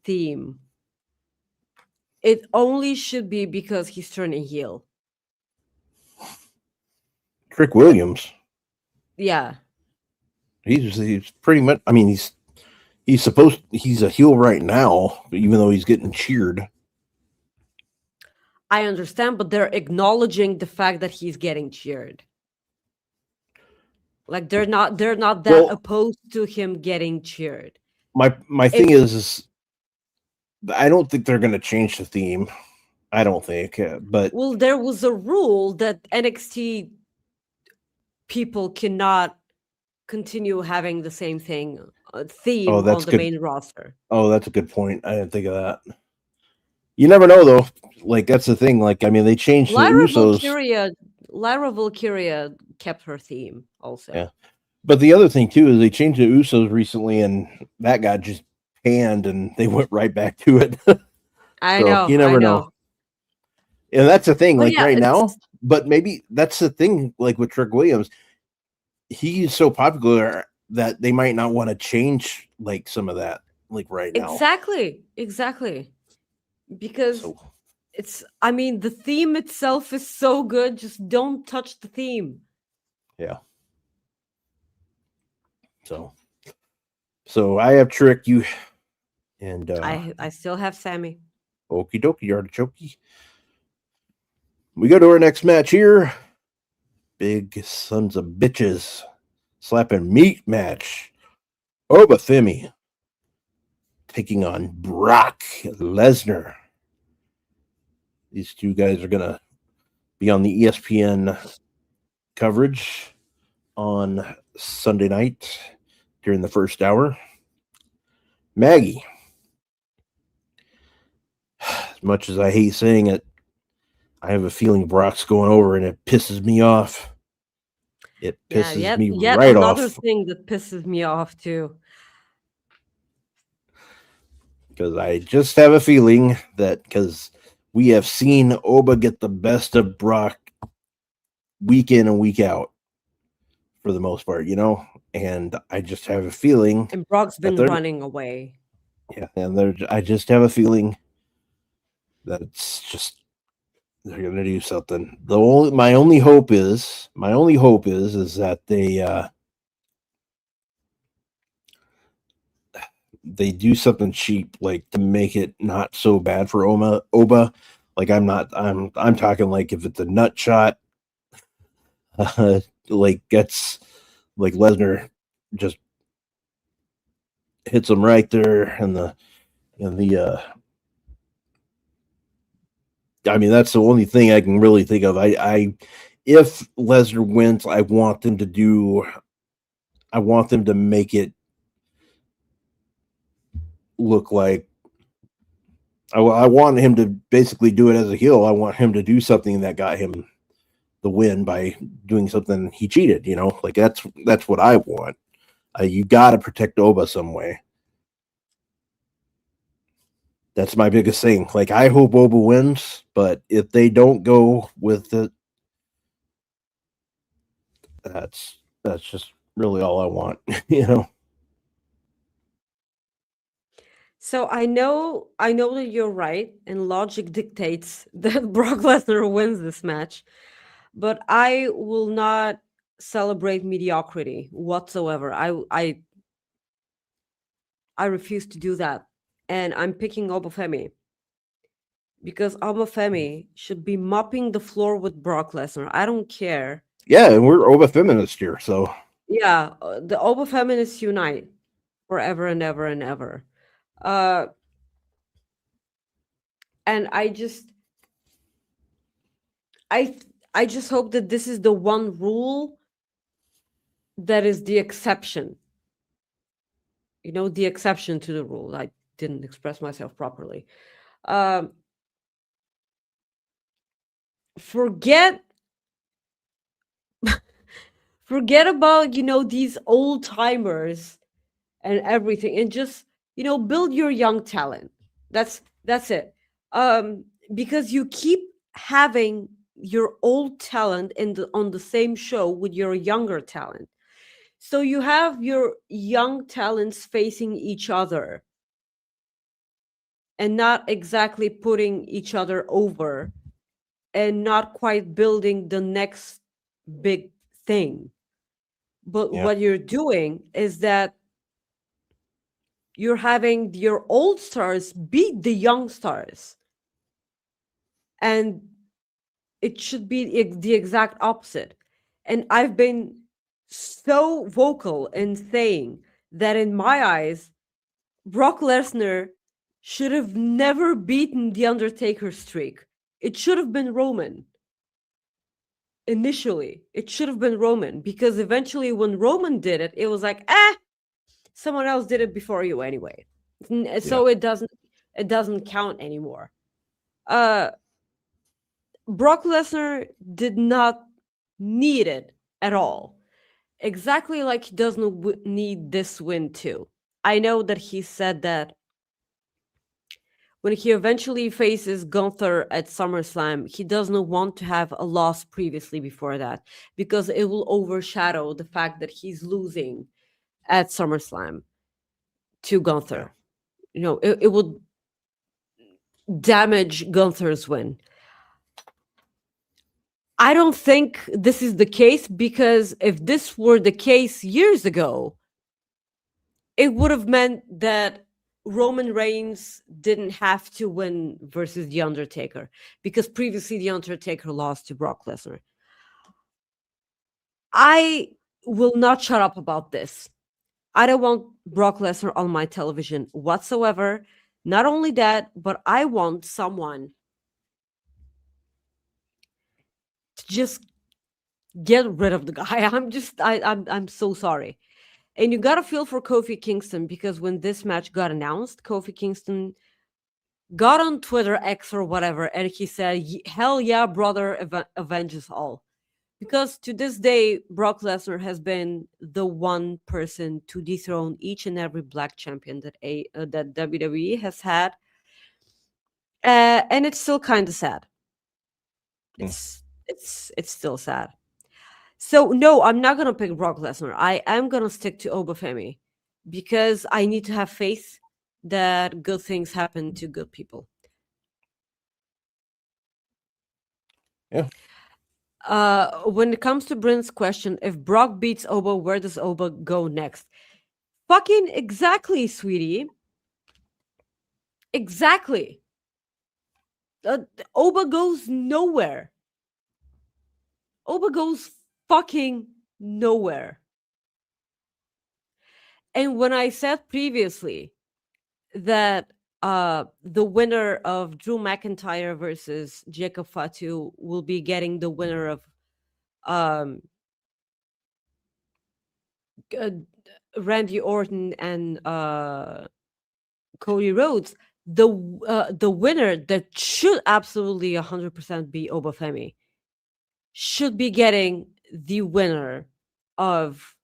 theme, it only should be because he's turning heel. Trick Williams. Yeah. He's pretty much, I mean, he's a heel right now, even though he's getting cheered. I understand, but they're acknowledging the fact that he's getting cheered. Like they're not that opposed to him getting cheered. My thing is I don't think they're going to change the theme. I don't think, but there was a rule that NXT people cannot continue having the same theme on the main roster. Oh, that's a good point. I didn't think of that. You never know, though. Like that's the thing. Like I mean, they changed Lyra Valkyria kept her theme also. Yeah, But the other thing too is they changed the Usos recently, and that got just panned, and they went right back to it. I So know. you I never know. know. And that's the thing, But like yeah, right now. it's But maybe that's the thing, like with Trick Williams, he's so popular that they might not want to change like some of that, like right now. exactly. Because So I mean, the theme itself is so good. Just don't touch the theme. yeah. So I have Trick, you and I still have Sami. okie dokie artichoke. We go to our next match here. Big sons of bitches slapping meat match. Oba Femi taking on Brock Lesnar. These two guys are gonna be on the ESPN coverage on Sunday night during the first hour. Maggie, as much as I hate saying it, I have a feeling Brock's going over, and it pisses me off. It Yeah, pisses me yet right another off thing that pisses me off too. because I just have a feeling that because we have seen Oba get the best of Brock week in and week out for the most part, and I just have a feeling And Brock's that been they're running away. I just have a feeling that it's just they're gonna do something. My only hope is that they do something cheap, like to make it not so bad for Oba. Like I'm talking like if it's a nut shot, like gets like Lesnar just hits him right there and the I mean that's the only thing I can really think of. I if Lesnar wins, I want them to make it look like I want him to basically do it as a heel. I want him to do something that got him the win by doing something he cheated, like that's what I want. You got to protect Oba some way. That's my biggest thing. Like I hope Oba wins, but if they don't go with it, that's just really all I want, So I know that you're right, and logic dictates that Brock Lesnar wins this match, but I will not celebrate mediocrity whatsoever. I refuse to do that, and I'm picking Obafemi because Obafemi should be mopping the floor with Brock Lesnar. I don't care. Yeah, and we're Oba feminist here, so Yeah, the Obafeminists unite forever and ever and ever. Uh, and I just hope that this is the one rule that is the exception. The exception to the rule. I didn't express myself properly. Um, forget about these old timers and everything, and just build your young talent. That's it. Because you keep having your old talent on the same show with your younger talent. So you have your young talents facing each other and not exactly putting each other over and not quite building the next big thing. But yeah. what you're doing is that you're having your old stars beat the young stars. And it should be the exact opposite. And I've been so vocal in saying that in my eyes, Brock Lesnar should have never beaten The Undertaker's streak. It should have been Roman. Initially, it should have been Roman, because eventually when Roman did it, it was like, someone else did it before you anyway. So it doesn't count anymore. Brock Lesnar did not need it at all. Exactly like he doesn't need this win too. I know that he said that when he eventually faces Gunther at SummerSlam, he doesn't want to have a loss previously before that because it will overshadow the fact that he's losing at SummerSlam to Gunther. You know, it would damage Gunther's win. I don't think this is the case because if this were the case years ago, it would have meant that Roman Reigns didn't have to win versus The Undertaker because previously The Undertaker lost to Brock Lesnar. I will not shut up about this. I don't want Brock Lesnar on my television whatsoever. Not only that, but I want someone to just get rid of the guy. I'm so sorry. And you gotta feel for Kofi Kingston because when this match got announced, Kofi Kingston got on Twitter, X or whatever, and he said, "Hell yeah, brother, avenge us all." Because to this day, Brock Lesnar has been the one person to dethrone each and every black champion that WWE has had, and it's still kind of sad. It's still sad. So no, I'm not gonna pick Brock Lesnar. I am gonna stick to Obafemi because I need to have faith that good things happen to good people. Yeah. When it comes to Bryn's question, if Brock beats Oba, where does Oba go next? Fucking exactly, sweetie. Exactly. Oba goes nowhere. Oba goes fucking nowhere. And when I said previously that the winner of Drew McIntyre versus Jacob Fatu will be getting the winner of Randy Orton and Cody Rhodes, the winner that should absolutely 100% be Obafemi should be getting the winner of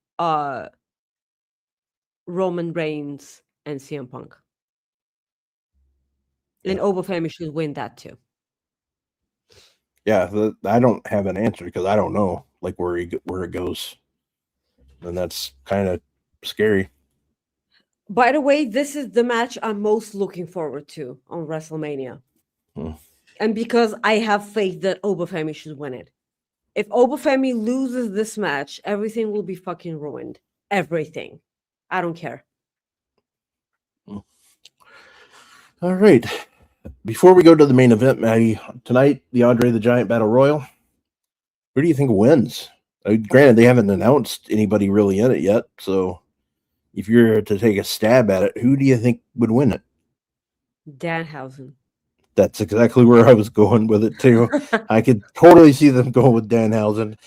Roman Reigns and CM Punk. And Obafemi should win that too. Yeah, I don't have an answer because I don't know like where it goes, and that's kind of scary. By the way, this is the match I'm most looking forward to on WrestleMania. And because I have faith that Obafemi should win it. If Obafemi loses this match, everything will be fucking ruined. Everything. I don't care. All right. Before we go to the main event, Maggie, tonight, the Andre the Giant Battle Royal, who do you think wins? Granted, they haven't announced anybody really in it yet, so if you're to take a stab at it, who do you think would win it? Danhausen. That's exactly where I was going with it, too. I could totally see them going with Danhausen.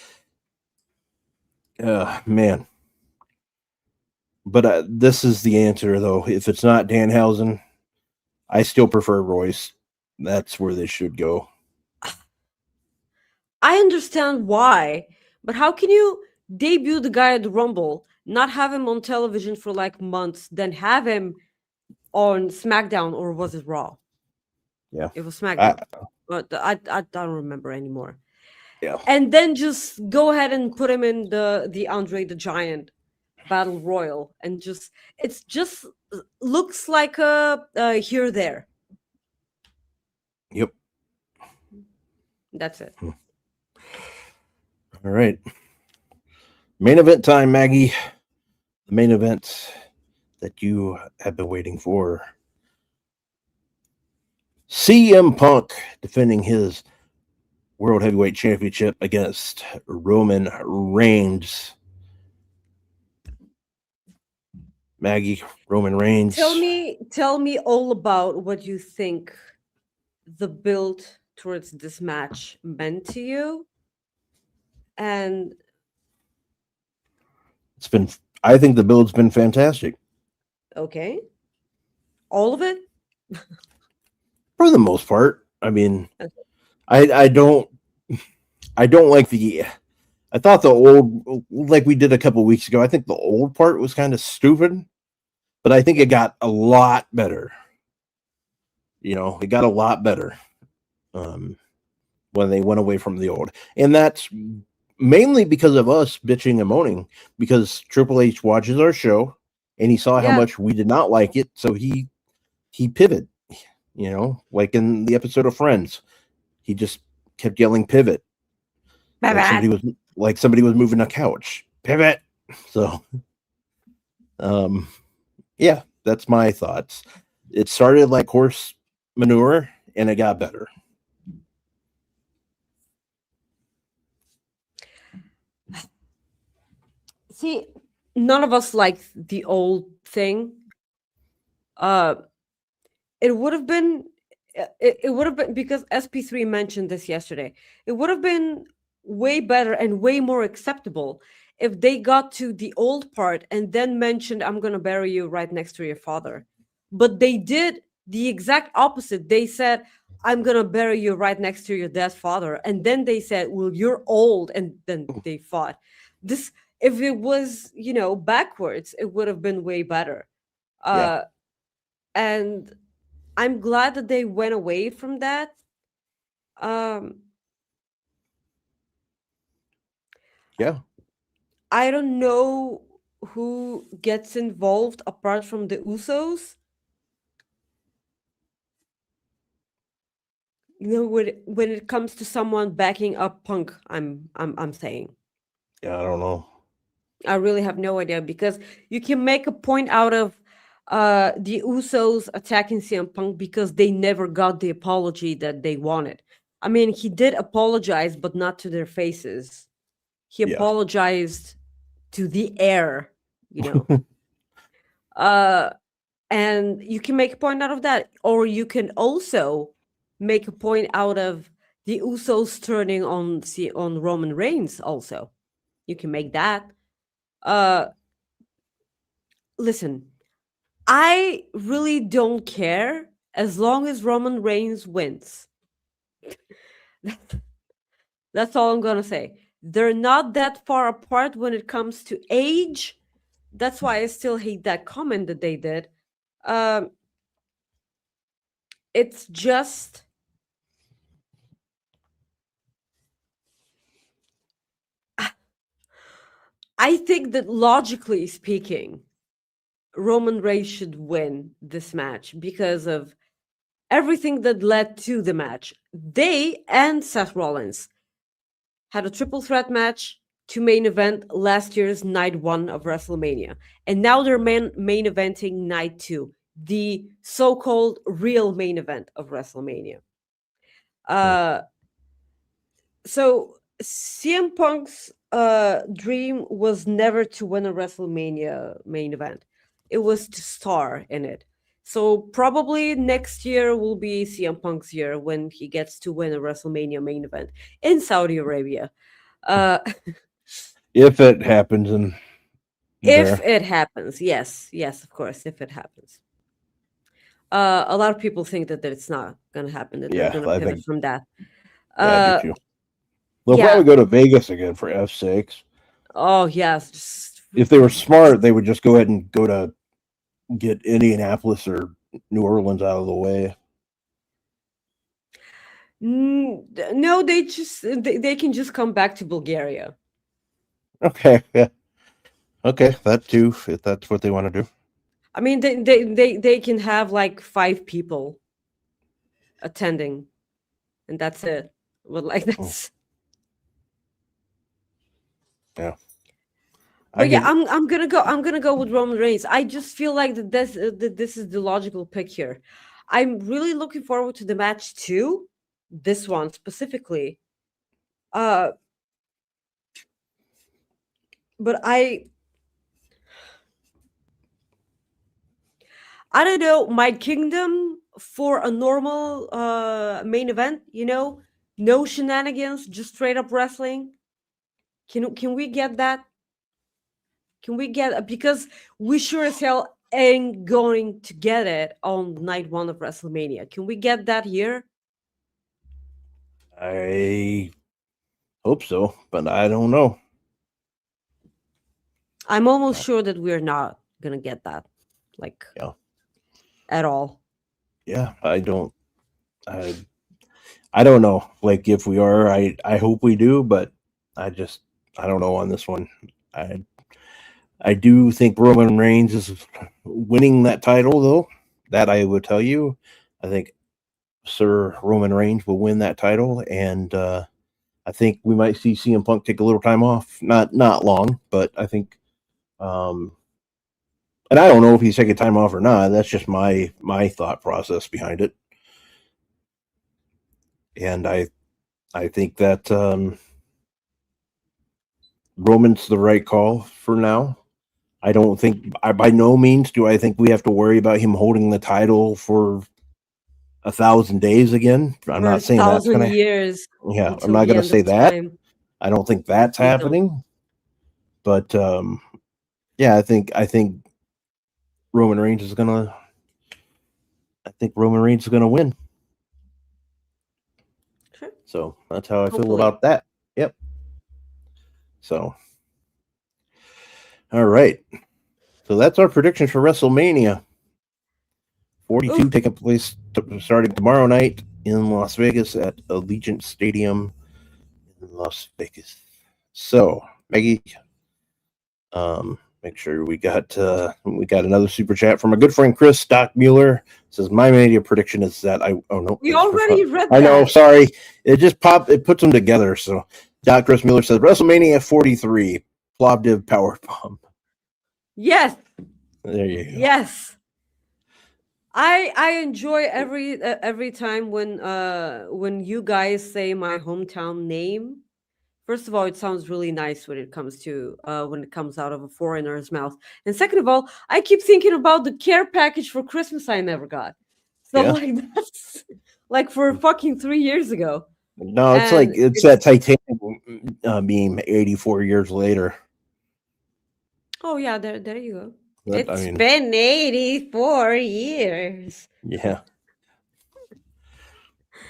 Man. But this is the answer, though. If it's not Danhausen, I still prefer Royce. That's where they should go. I understand why, but how can you debut the guy at the Rumble, not have him on television for like months, then have him on SmackDown, or was it Raw? Yeah. It was SmackDown. But I don't remember anymore. Yeah. And then just go ahead and put him in the Andre the Giant Battle Royal and just looks like a here there. Yep. That's it. All right. Main event time, Maggie. The main event that you have been waiting for. CM Punk defending his World Heavyweight Championship against Roman Reigns. Maggie, Roman Reigns. Tell me all about what you think the build towards this match meant to you. And I think the build's been fantastic. Okay. All of it? For the most part. I mean, Okay. I don't like the I thought the old, like we did a couple weeks ago, I think the old part was kind of stupid, but I think it got a lot better. It got a lot better when they went away from the old. And that's mainly because of us bitching and moaning, because Triple H watches our show and he saw how much we did not like it. So he pivoted, like in the episode of Friends, he just kept yelling pivot. Like somebody was moving a couch. Pivot. So, yeah, that's my thoughts. It started like horse manure and it got better. See, none of us like the old thing. It would have been because SP3 mentioned this yesterday. It would have been way better and way more acceptable if they got to the old part and then mentioned, I'm going to bury you right next to your father. But they did the exact opposite. They said, I'm going to bury you right next to your dead father. And then they said, well, you're old. And then they fought. This, if it was, backwards, it would have been way better. And I'm glad that they went away from that. Yeah. I don't know who gets involved apart from the Usos. When it comes to someone backing up Punk, I'm saying. Yeah, I don't know. I really have no idea, because you can make a point out of the Usos attacking CM Punk because they never got the apology that they wanted. I mean, he did apologize, but not to their faces. He apologized to the air, and you can make a point out of that. Or you can also make a point out of the Usos turning on Roman Reigns also. You can make that. Listen, I really don't care as long as Roman Reigns wins. That's all I'm going to say. They're not that far apart when it comes to age. That's why I still hate that comment that they did. It's just... I think that logically speaking, Roman Reigns should win this match because of everything that led to the match. They and Seth Rollins had a triple threat match to main event last year's night 1 of WrestleMania. And now they're main eventing night 2, the so-called real main event of WrestleMania. So CM Punk's dream was never to win a WrestleMania main event. It was to star in it. So probably next year will be CM Punk's year when he gets to win a WrestleMania main event in Saudi Arabia. If it happens. If it happens, yes, of course, if it happens. A lot of people think that it's not going to happen, that they're going to pivot from that. I do too. They'll probably go to Vegas again for F6. Oh, yes. If they were smart, they would just go ahead and go to get Indianapolis or New Orleans out of the way. No, they can just come back to Bulgaria. Okay, yeah. Okay, that too, if that's what they want to do. I mean, they can have like 5 people attending, and that's it. But like that's... Yeah. But I'm gonna go with Roman Reigns. I just feel like that this is the logical pick here. I'm really looking forward to the match too, this one specifically. But I don't know, my kingdom for a normal main event, no shenanigans, just straight up wrestling. Can we get that? Can we get, because we sure as hell ain't going to get it on night 1 of WrestleMania. Can we get that here? I hope so, but I don't know. I'm almost sure that we're not gonna get that, like, Yeah. at all. Yeah, I don't know. Like if we are, I hope we do, but I don't know on this one. I do think Roman Reigns is winning that title, though. That I would tell you. I think Sir Roman Reigns will win that title, and I think we might see CM Punk take a little time off. Not long, but I think. And I don't know if he's taking time off or not. That's just my thought process behind it. And I think that Roman's the right call for now. I don't think, by no means do I think we have to worry about him holding the title for 1,000 days again. I'm For not saying that's 1,000 going to. years. Yeah, until I'm not the going to end say of that. time. I don't think that's Please don't. happening. But yeah, I think Roman Reigns is gonna. I think Roman Reigns is gonna win. Sure. So that's how I feel Hopefully. about that. Yep. So, all right. So that's our predictions for WrestleMania 42 Ooh. taking place starting tomorrow night in Las Vegas at Allegiant Stadium in Las Vegas. So, Maggie, make sure we got another super chat from a good friend Chris Doc Mueller. Says my media prediction is that We already read that. I know, sorry. It just popped, it puts them together. So Doc Chris Mueller says WrestleMania 43, Plovdiv Powerbomb. Yes. There you go. Yes. I enjoy every time when you guys say my hometown name. First of all, it sounds really nice when it comes out of a foreigner's mouth. And second of all, I keep thinking about the care package for Christmas I never got. So Yeah. like that's like for fucking 3 years ago. No, it's And like it's that Titanic meme 84 years later. Oh yeah, there you go. But, It's been 84 years. Yeah.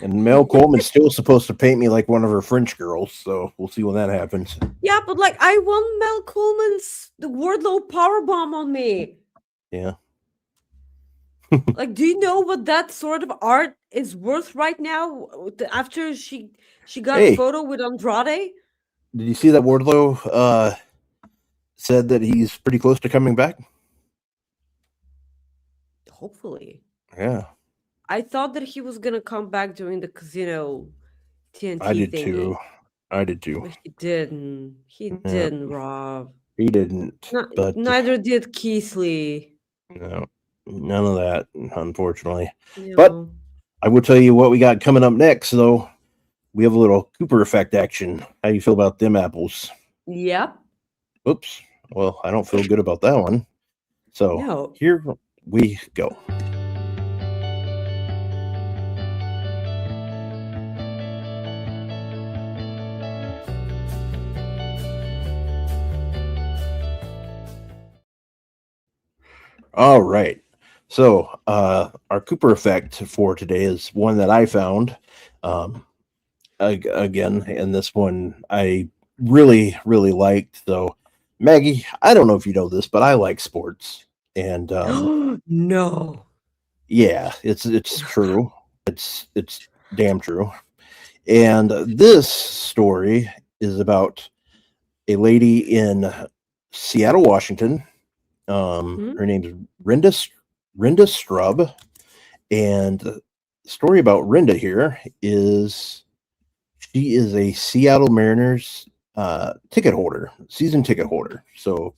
And Mel Coleman's still supposed to paint me like one of her French girls, so we'll see when that happens. Yeah, but like I want Mel Coleman's the Wardlow powerbomb on me. Yeah. Like, do you know what that sort of art is worth right now? After she got a photo with Andrade. Did you see that Wardlow said that he's pretty close to coming back? Hopefully. Yeah. I thought that he was gonna come back during the Casino TNT I did thingy. too. But he didn't. He didn't, Rob. He didn't. But neither did Keith Lee. No, none of that, unfortunately. No. But I will tell you what we got coming up next, though. We have a little Cooper effect action. How you feel about them apples? Yep. Oops. Well, I don't feel good about that one. So here we go. All right. So our Cooper effect for today is one that I found. Again, and this one I really, really liked. So, Maggie, I don't know if you know this, but I like sports. And no. Yeah, it's true. It's damn true. And this story is about a lady in Seattle, Washington. Her name's Rinda Strub, and the story about Rinda here is she is a Seattle Mariners season ticket holder. So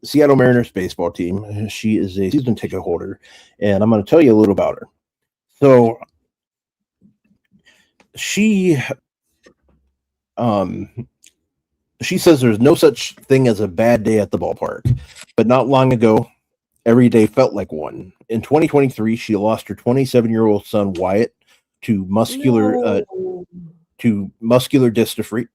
Seattle Mariners baseball team. She is a season ticket holder, and I'm going to tell you a little about her. So she says there's no such thing as a bad day at the ballpark, but not long ago, every day felt like one. In 2023, she lost her 27-year-old son Wyatt to muscular dystrophy.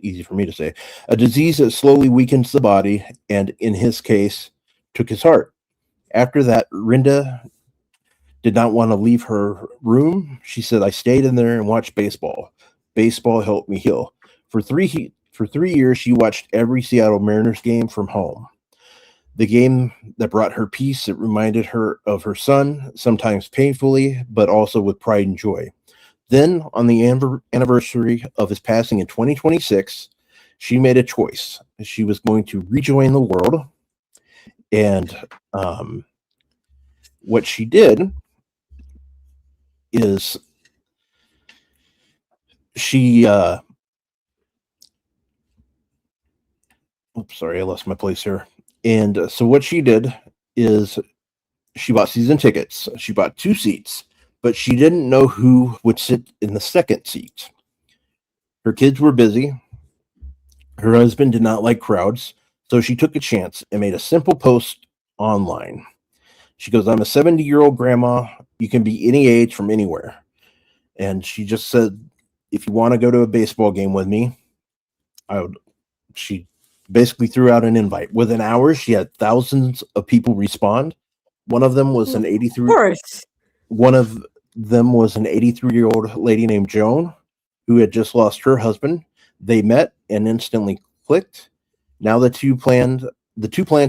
Easy for me to say. A disease that slowly weakens the body, and in his case, took his heart. After that, Rinda did not want to leave her room. She said, "I stayed in there and watched baseball. Baseball helped me heal. For 3 For 3 years, she watched every Seattle Mariners game from home. The game that brought her peace, it reminded her of her son, sometimes painfully, but also with pride and joy. Then, on the anniversary of his passing in 2026, she made a choice. She was going to rejoin the world. And what she did is she oops, sorry, I lost my place here. And so what she did is she bought season tickets. She bought 2 seats, but she didn't know who would sit in the second seat. Her kids were busy. Her husband did not like crowds, so she took a chance and made a simple post online. She goes, I'm a 70-year-old grandma. You can be any age from anywhere. And she just said, if you want to go to a baseball game with me, she basically threw out an invite. Within hours, she had thousands of people respond. One of them was an 83. Of course. One of them was an 83-year-old lady named Joan, who had just lost her husband. They met and instantly clicked. Now the two plan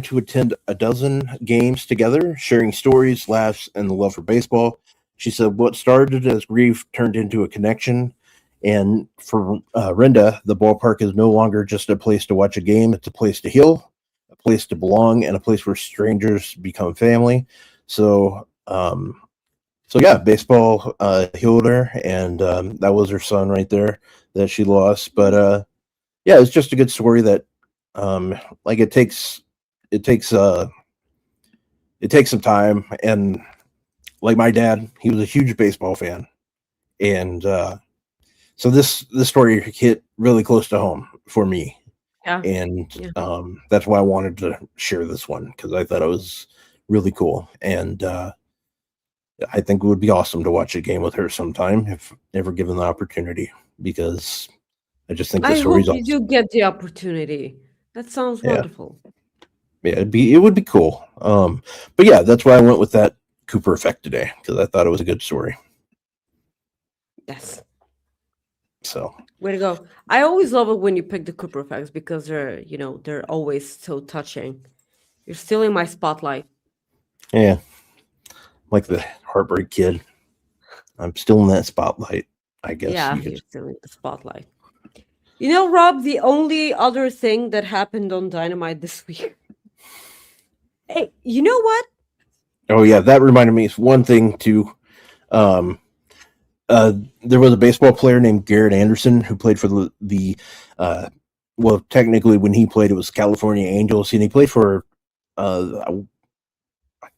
to attend a dozen games together, sharing stories, laughs, and the love for baseball. She said, what started as grief turned into a connection. And for Renda, the ballpark is no longer just a place to watch a game. It's a place to heal, a place to belong, and a place where strangers become family. So yeah, baseball healed her, and that was her son right there that she lost. But yeah, it's just a good story that like it takes some time. And like my dad, he was a huge baseball fan, and so this story hit really close to home for me. Yeah. And that's why I wanted to share this one, because I thought it was really cool. And I think it would be awesome to watch a game with her sometime if ever given the opportunity, because I just think the I story's hope you awesome. do get the opportunity. That sounds wonderful. Yeah, it would be cool. But yeah, that's why I went with that Cooper effect today, because I thought it was a good story. Yes. So Way to go. I always love it when you pick the Cooper effects because they're always so touching. You're stealing my spotlight. yeah, like the Heartbreak Kid. I'm still in that spotlight, I guess. Yeah, you're stealing the spotlight. Rob, the only other thing that happened on Dynamite this week. Hey, you know what? Oh yeah, that reminded me of one thing too. There was a baseball player named Garrett Anderson who played for the well, technically when he played, it was California Angels, and he played for I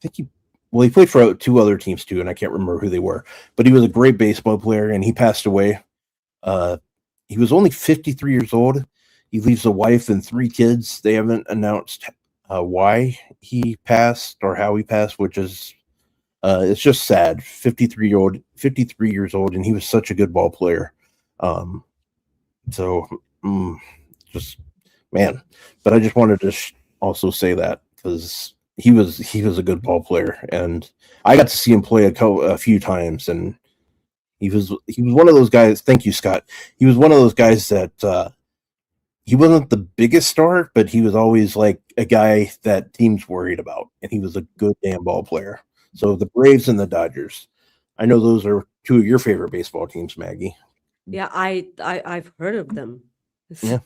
think he played for 2 other teams too, and I can't remember who they were. But he was a great baseball player, and he passed away. He was only 53 years old. He leaves a wife and 3 kids. They haven't announced why he passed or how he passed, which is it's just sad. 53 years old, and he was such a good ball player. So just man, but I just wanted to also say that because he was a good ball player, and I got to see him play a few times, and he was one of those guys. Thank you, Scott. He was one of those guys that he wasn't the biggest star, but he was always like a guy that teams worried about, and he was a good damn ball player. So the Braves and the Dodgers, I know those are 2 of your favorite baseball teams, Maggie. Yeah, I've heard of them. Yeah.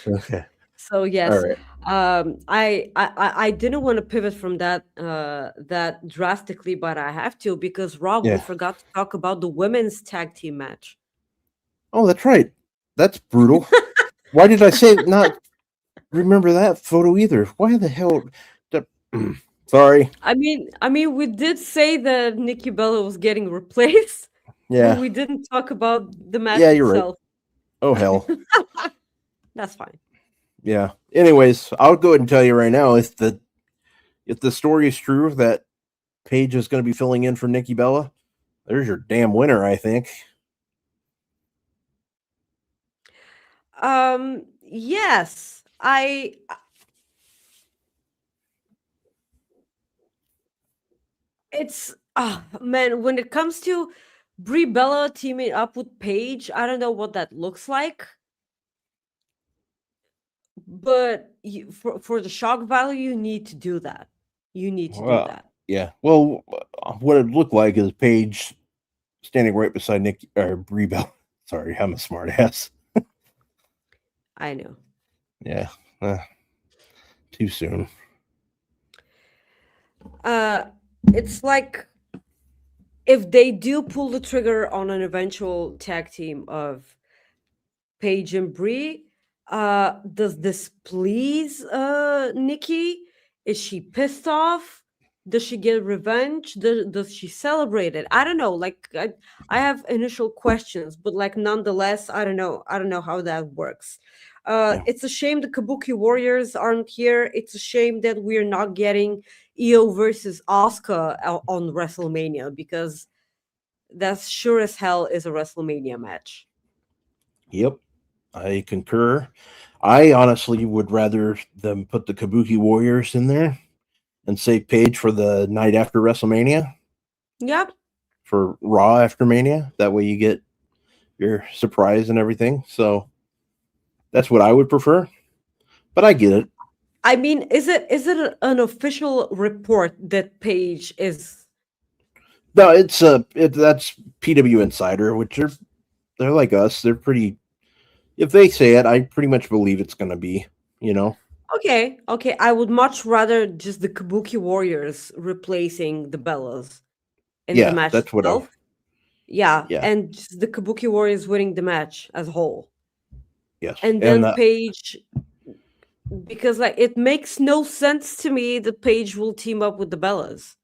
Okay. So yes, All right. I didn't want to pivot from that drastically, but I have to because Rob, we Yeah. forgot to talk about the women's tag team match. Oh, that's right. That's brutal. Why did I say not remember that photo either? Why the hell? Sorry. I mean, we did say that Nikki Bella was getting replaced, but Yeah. we didn't talk about the match Yeah, you're right. itself. Oh hell. That's fine. Yeah. Anyways, I'll go ahead and tell you right now, if the story is true that Paige is going to be filling in for Nikki Bella, there's your damn winner, I think. Yes, it's man, when it comes to Brie Bella teaming up with Paige, I don't know what that looks like. But for the shock value, you need to do that. You need to do Well, that. yeah. Well, what it looked like is Paige standing right beside Nikki or Brie Bell. Sorry, I'm a smart ass. I know. Yeah. Too soon. It's like if they do pull the trigger on an eventual tag team of Paige and Brie, does this please Nikki? Is she pissed off? Does she get revenge? Does she celebrate it? I don't know. Like I have initial questions, but like nonetheless, I don't know. I don't know how that works. Yeah. It's a shame the Kabuki Warriors aren't here. It's a shame that we're not getting Io versus Asuka on WrestleMania, because that sure as hell is a WrestleMania match. Yep. I concur. I honestly would rather them put the Kabuki Warriors in there and save Paige for the night after WrestleMania, Yep. for Raw after Mania. That way you get your surprise and everything. So that's what I would prefer. But I get it. I mean, is it an official report that Paige is? No, that's PW Insider, which they're like us. They're pretty. If they say it, I pretty much believe it's going to be. Okay. I would much rather just the Kabuki Warriors replacing the Bellas in the Yeah, match that's what I. itself. Yeah, Yeah. and just the Kabuki Warriors winning the match as a whole, Yes, and then Paige, because like it makes no sense to me that Paige will team up with the Bellas.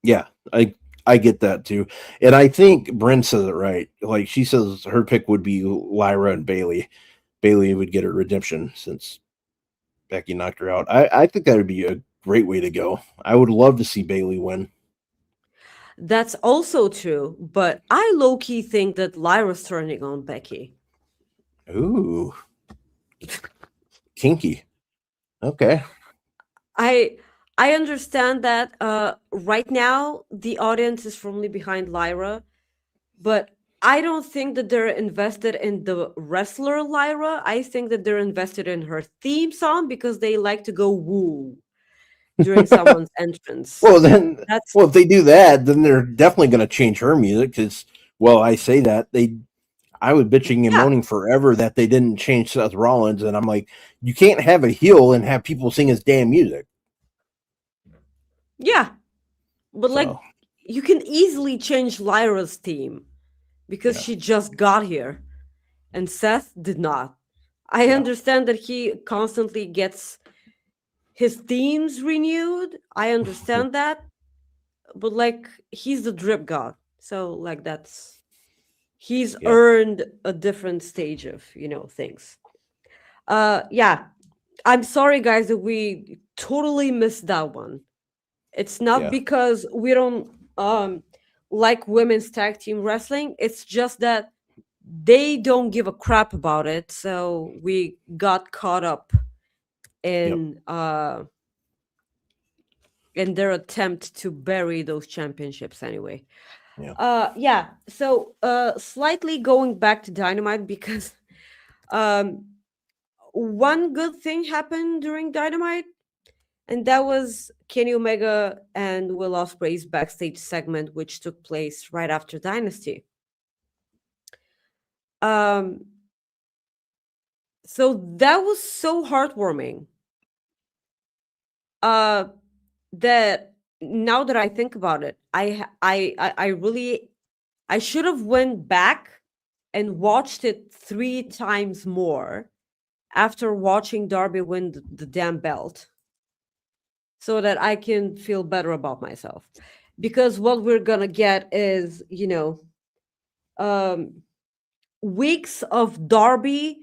yeah, I get that too, and I think Bryn says it right. Like she says, her pick would be Lyra and Bailey. Bailey would get her redemption since Becky knocked her out. I think that would be a great way to go. I would love to see Bailey win. That's also true, but I low-key think that Lyra's turning on Becky. Ooh, kinky. Okay. I understand that right now the audience is firmly behind Lyra, but I don't think that they're invested in the wrestler Lyra. I think that they're invested in her theme song because they like to go woo during someone's entrance. Well, then, That's if they do that, then they're definitely going to change her music because, I say that I was bitching and yeah, moaning forever that they didn't change Seth Rollins, and I'm like, you can't have a heel and have people sing his damn music. yeah. But like So, you can easily change Lyra's theme because Yeah. she just got here and Seth did not. I Yeah. understand that he constantly gets his themes renewed. I understand that. But like he's the drip god. So like he's Yeah. earned a different stage of, things. Yeah. I'm sorry guys that we totally missed that one. It's not Yeah. because we don't like women's tag team wrestling. It's just that they don't give a crap about it. So we got caught up in their attempt to bury those championships anyway. Yeah. So slightly going back to Dynamite, because one good thing happened during Dynamite, and that was Kenny Omega and Will Ospreay's backstage segment, which took place right after Dynasty. So that was so heartwarming. That now that I think about it, I really should have went back and watched it 3 times more after watching Darby win the damn belt, so that I can feel better about myself. Because what we're gonna get is, weeks of Darby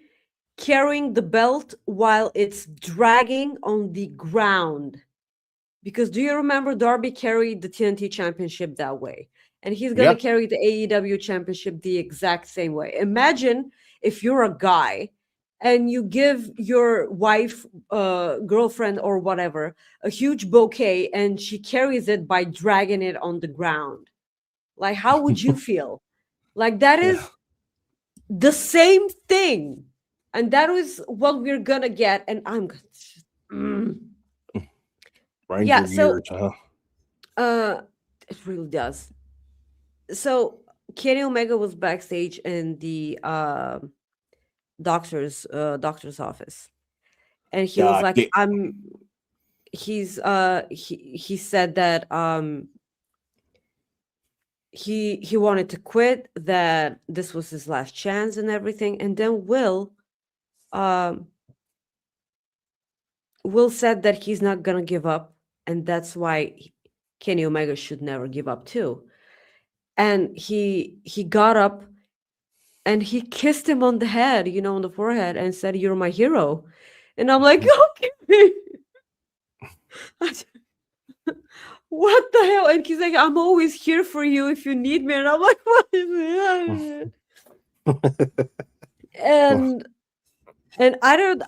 carrying the belt while it's dragging on the ground. Because do you remember Darby carried the TNT championship that way? And he's going to carry the AEW championship the exact same way. Imagine if you're a guy and you give your wife, girlfriend, or whatever, a huge bouquet and she carries it by dragging it on the ground. Like, how would you feel? Like, that is the same thing. And that was what we're gonna get. And I'm gonna Grind yeah, your so gears, huh? it really does. So Kenny Omega was backstage in the doctor's office, and he was Yeah, like, he said that he wanted to quit, that this was his last chance and everything. And then um Will said that he's not gonna give up, and that's why Kenny Omega should never give up too. And he got up and he kissed him on the head, on the forehead, and said, "You're my hero." And I'm like, okay. What the hell? And he's like, "I'm always here for you if you need me." And I'm like, what is it? and I don't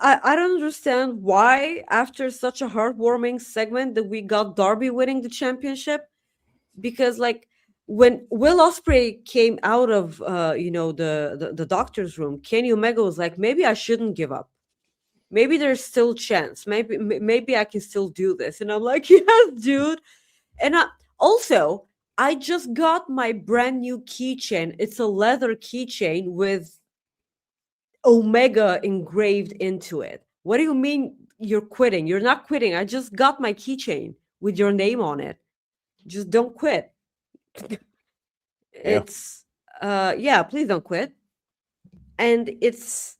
understand why, after such a heartwarming segment, that we got Darby winning the championship. Because like when Will Ospreay came out of the doctor's room, Kenny Omega was like, maybe I shouldn't give up. Maybe there's still chance. Maybe I can still do this. And I'm like, yes, dude. And I just got my brand new keychain. It's a leather keychain with Omega engraved into it. What do you mean you're quitting? You're not quitting. I just got my keychain with your name on it. Just don't quit. It's please don't quit. And it's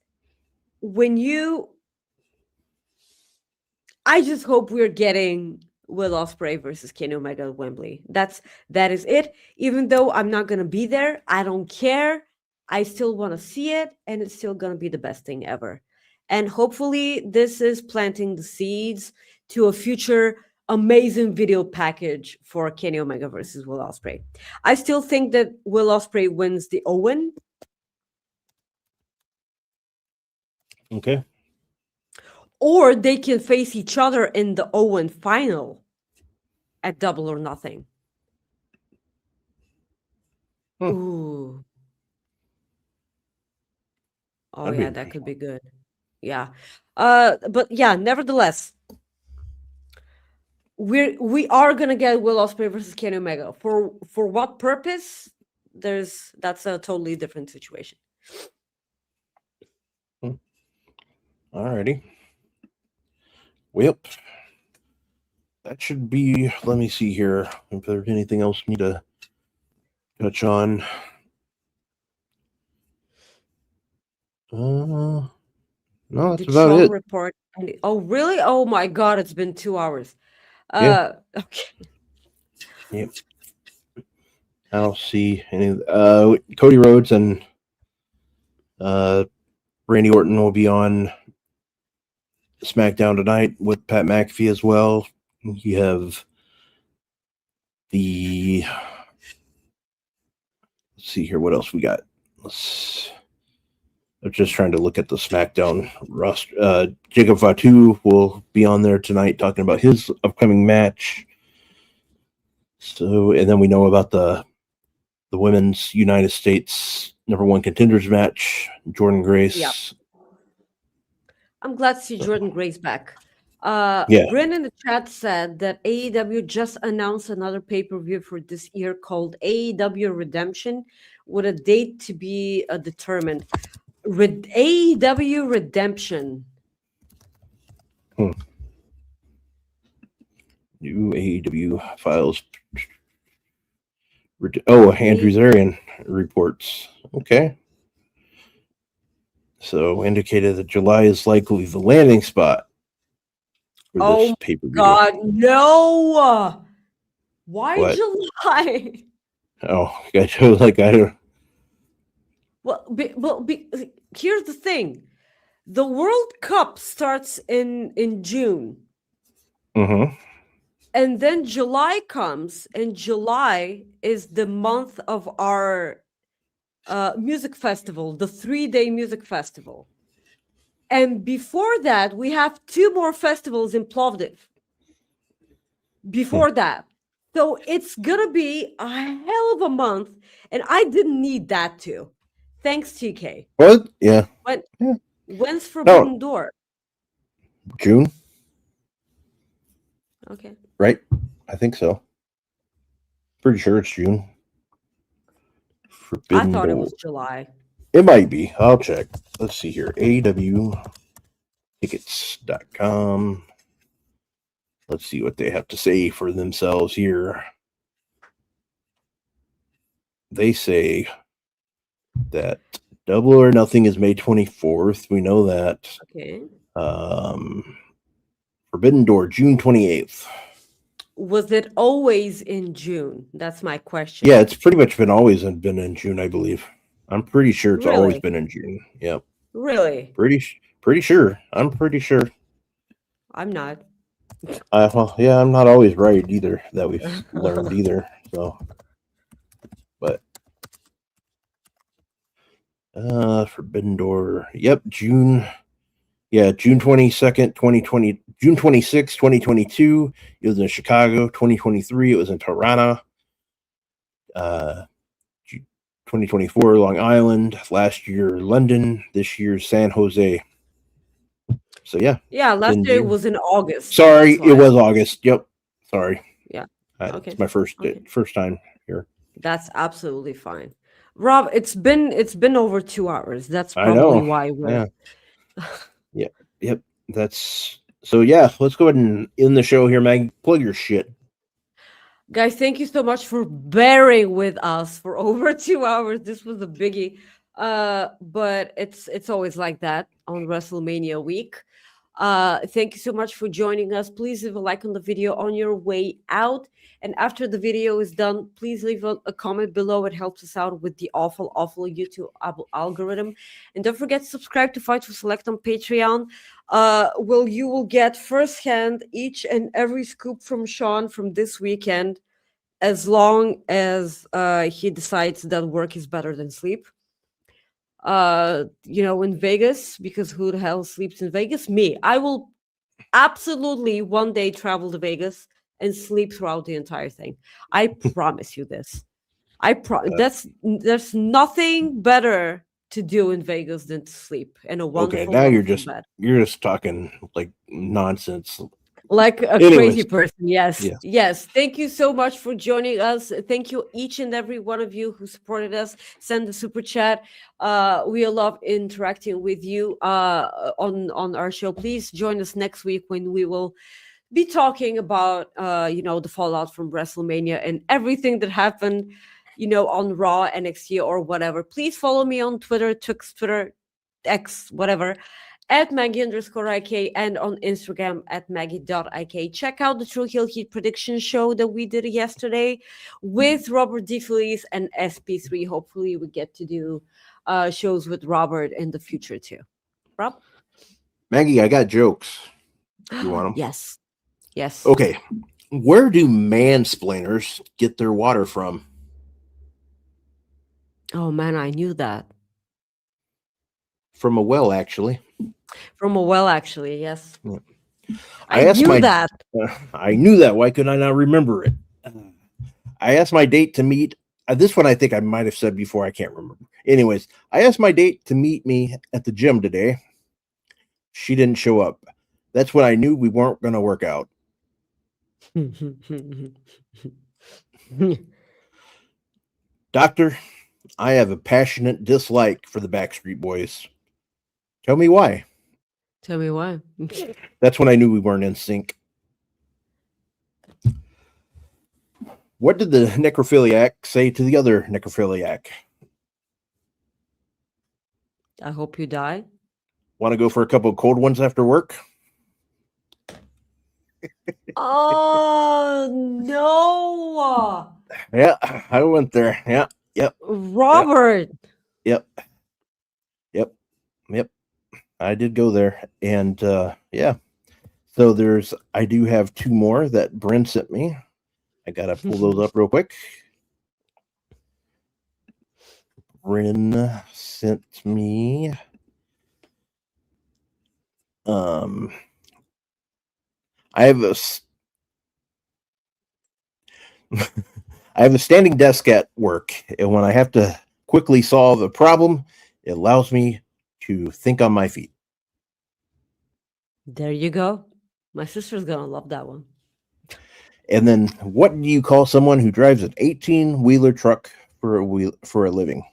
when I just hope we're getting Will Ospreay versus Kenny Omega at Wembley. That is it. Even though I'm not gonna be there, I don't care. I still want to see it, and it's still gonna be the best thing ever. And hopefully, this is planting the seeds to a future amazing video package for Kenny Omega versus Will Ospreay. I still think that Will Ospreay wins the Owen. Okay. Or they can face each other in the Owen final at Double or Nothing. Ooh. Oh, yeah, that could be good. Yeah. But yeah, nevertheless, we are gonna get Will Ospreay versus Kenny Omega. For what purpose? That's a totally different situation. Alrighty. Well, that should be. Let me see here if there's anything else we need to touch on. No, that's about it. Report. Oh, really? Oh my God! It's been 2 hours. Yeah. Okay. Yep. I don't see any. Cody Rhodes and Randy Orton will be on SmackDown tonight with Pat McAfee as well. You have the. Let's see here. What else we got? I'm just trying to look at the SmackDown roster. Jacob Fatu will be on there tonight talking about his upcoming match. So, and then we know about the women's United States #1 contenders match, Jordynne Grace. Yep. I'm glad to see Jordynne Grace back. Bryn in the chat said that AEW just announced another pay-per-view for this year called AEW Redemption, with a date to be determined. AEW Redemption. New AEW files. Andrew Zarian reports. Okay. So indicated that July is likely the landing spot for this pay-per-view. God, no! Why July? Oh, I don't. Well, here's the thing: the World Cup starts in June, and then July comes, and July is the month of our music festival, the 3-day music festival. And before that, we have 2 more festivals in Plovdiv. Before that. So it's going to be a hell of a month. And I didn't need that too. Thanks, TK. What? Yeah. When's Forbidden Door? June, Okay. right? I think so. Pretty sure it's June. Forbidden I thought Door. it was July. It might be. I'll check. Let's see here. AWtickets.com. Let's see what they have to say for themselves here. They say that Double or Nothing is May 24th. We know that. Okay. Forbidden Door, June 28th. Was it always in June? That's my question. Yeah, it's pretty much always been in June, I believe. I'm pretty sure it's always Really? been in June. Yep. Really? Pretty sure. I'm pretty sure. I'm not. Well, yeah, I'm not always right either. That we've learned either. So, but Forbidden Door. Yep, June. Yeah, June 22nd, 2020. June 26th, 2022. It was in Chicago. 2023. It was in Toronto. 2024, Long Island. Last year, London. This year, San Jose. So yeah. Yeah, last year it was in August. Sorry, it was August. Yep. Sorry. Yeah. Okay. It's my first time here. That's absolutely fine. Rob, it's been over 2 hours. That's probably why we're Yep. That's so yeah, let's go ahead and end the show here, Maggie. Plug your shit. Guys, thank you so much for bearing with us for over 2 hours. This was a biggie. But it's always like that on WrestleMania week. Thank you so much for joining us. Please leave a like on the video on your way out. And after the video is done, please leave a comment below. It helps us out with the awful YouTube algorithm. And don't forget to subscribe to Fightful Select on Patreon. You will get firsthand each and every scoop from Sean from this weekend, as long as he decides that work is better than sleep. In Vegas, because who the hell sleeps in Vegas? Me. I will absolutely one day travel to Vegas and sleep throughout the entire thing. I promise you this. There's nothing better to do in Vegas than to sleep in a wonderful. Okay, now you're bed. just talking like nonsense. Like a crazy person. Yes. Thank you so much for joining us. Thank you each and every one of you who supported us. Send the super chat. We love interacting with you on our show. Please join us next week when we will be talking about the fallout from WrestleMania and everything that happened on Raw, NXT, or whatever. Please follow me on Twitter, X, whatever, at Maggie_IK, and on Instagram at Maggie.IK. Check out the True Heel Heat prediction show that we did yesterday with Robert DeFelice and SP3. Hopefully we get to do shows with Robert in the future too. Rob? Maggie, I got jokes. You want them? Yes. Okay. Where do mansplainers get their water from? Oh man, I knew that. From a well, actually. From a well, actually, yes. Yeah. I knew that. I knew that. Why couldn't I not remember it? I asked my date to meet. This one I think I might have said before. I can't remember. Anyways, I asked my date to meet me at the gym today. She didn't show up. That's when I knew we weren't going to work out. Doctor, I have a passionate dislike for the Backstreet Boys. Tell me why. Tell me why. That's when I knew we weren't in sync. What did the necrophiliac say to the other necrophiliac? I hope you die. Want to go for a couple of cold ones after work? Oh, no. Yeah, I went there. Yeah, yep. Robert. Yep. I did go there. And yeah. So I do have two more that Bryn sent me. I got to pull those up real quick. Bryn sent me I have a standing desk at work, and when I have to quickly solve a problem, it allows me to think on my feet. There you go. My sister's gonna love that one. And then, what do you call someone who drives an 18-wheeler truck for a living?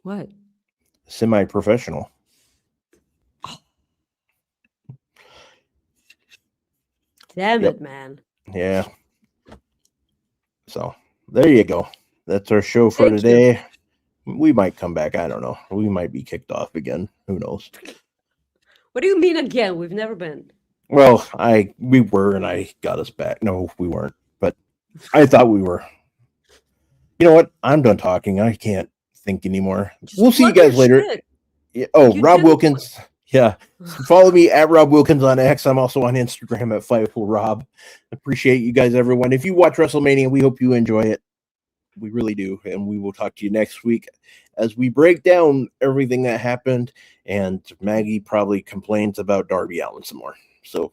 What? Semi-professional. Damn Yep. it, man. Yeah. So there you go. That's our show for Thank you. today. We might come back. I don't know. We might be kicked off again. Who knows? What do you mean again? We've never been. Well, we were, and I got us back. No, we weren't. But I thought we were. You know what? I'm done talking. I can't think anymore. Just We'll see you plug your guys later. shit. Yeah. Oh, You Rob didn't- Wilkins. Yeah. Follow me at Rob Wilkins on X. I'm also on Instagram at Fightful Rob. Appreciate you guys, everyone. If you watch WrestleMania, we hope you enjoy it. We really do. And we will talk to you next week as we break down everything that happened. And Maggie probably complains about Darby Allin some more. So,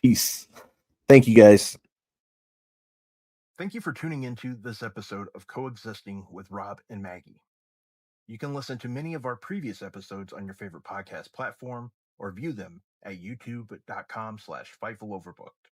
peace. Thank you, guys. Thank you for tuning into this episode of Coexisting with Rob and Maggie. You can listen to many of our previous episodes on your favorite podcast platform or view them at youtube.com/Fightful Overbooked.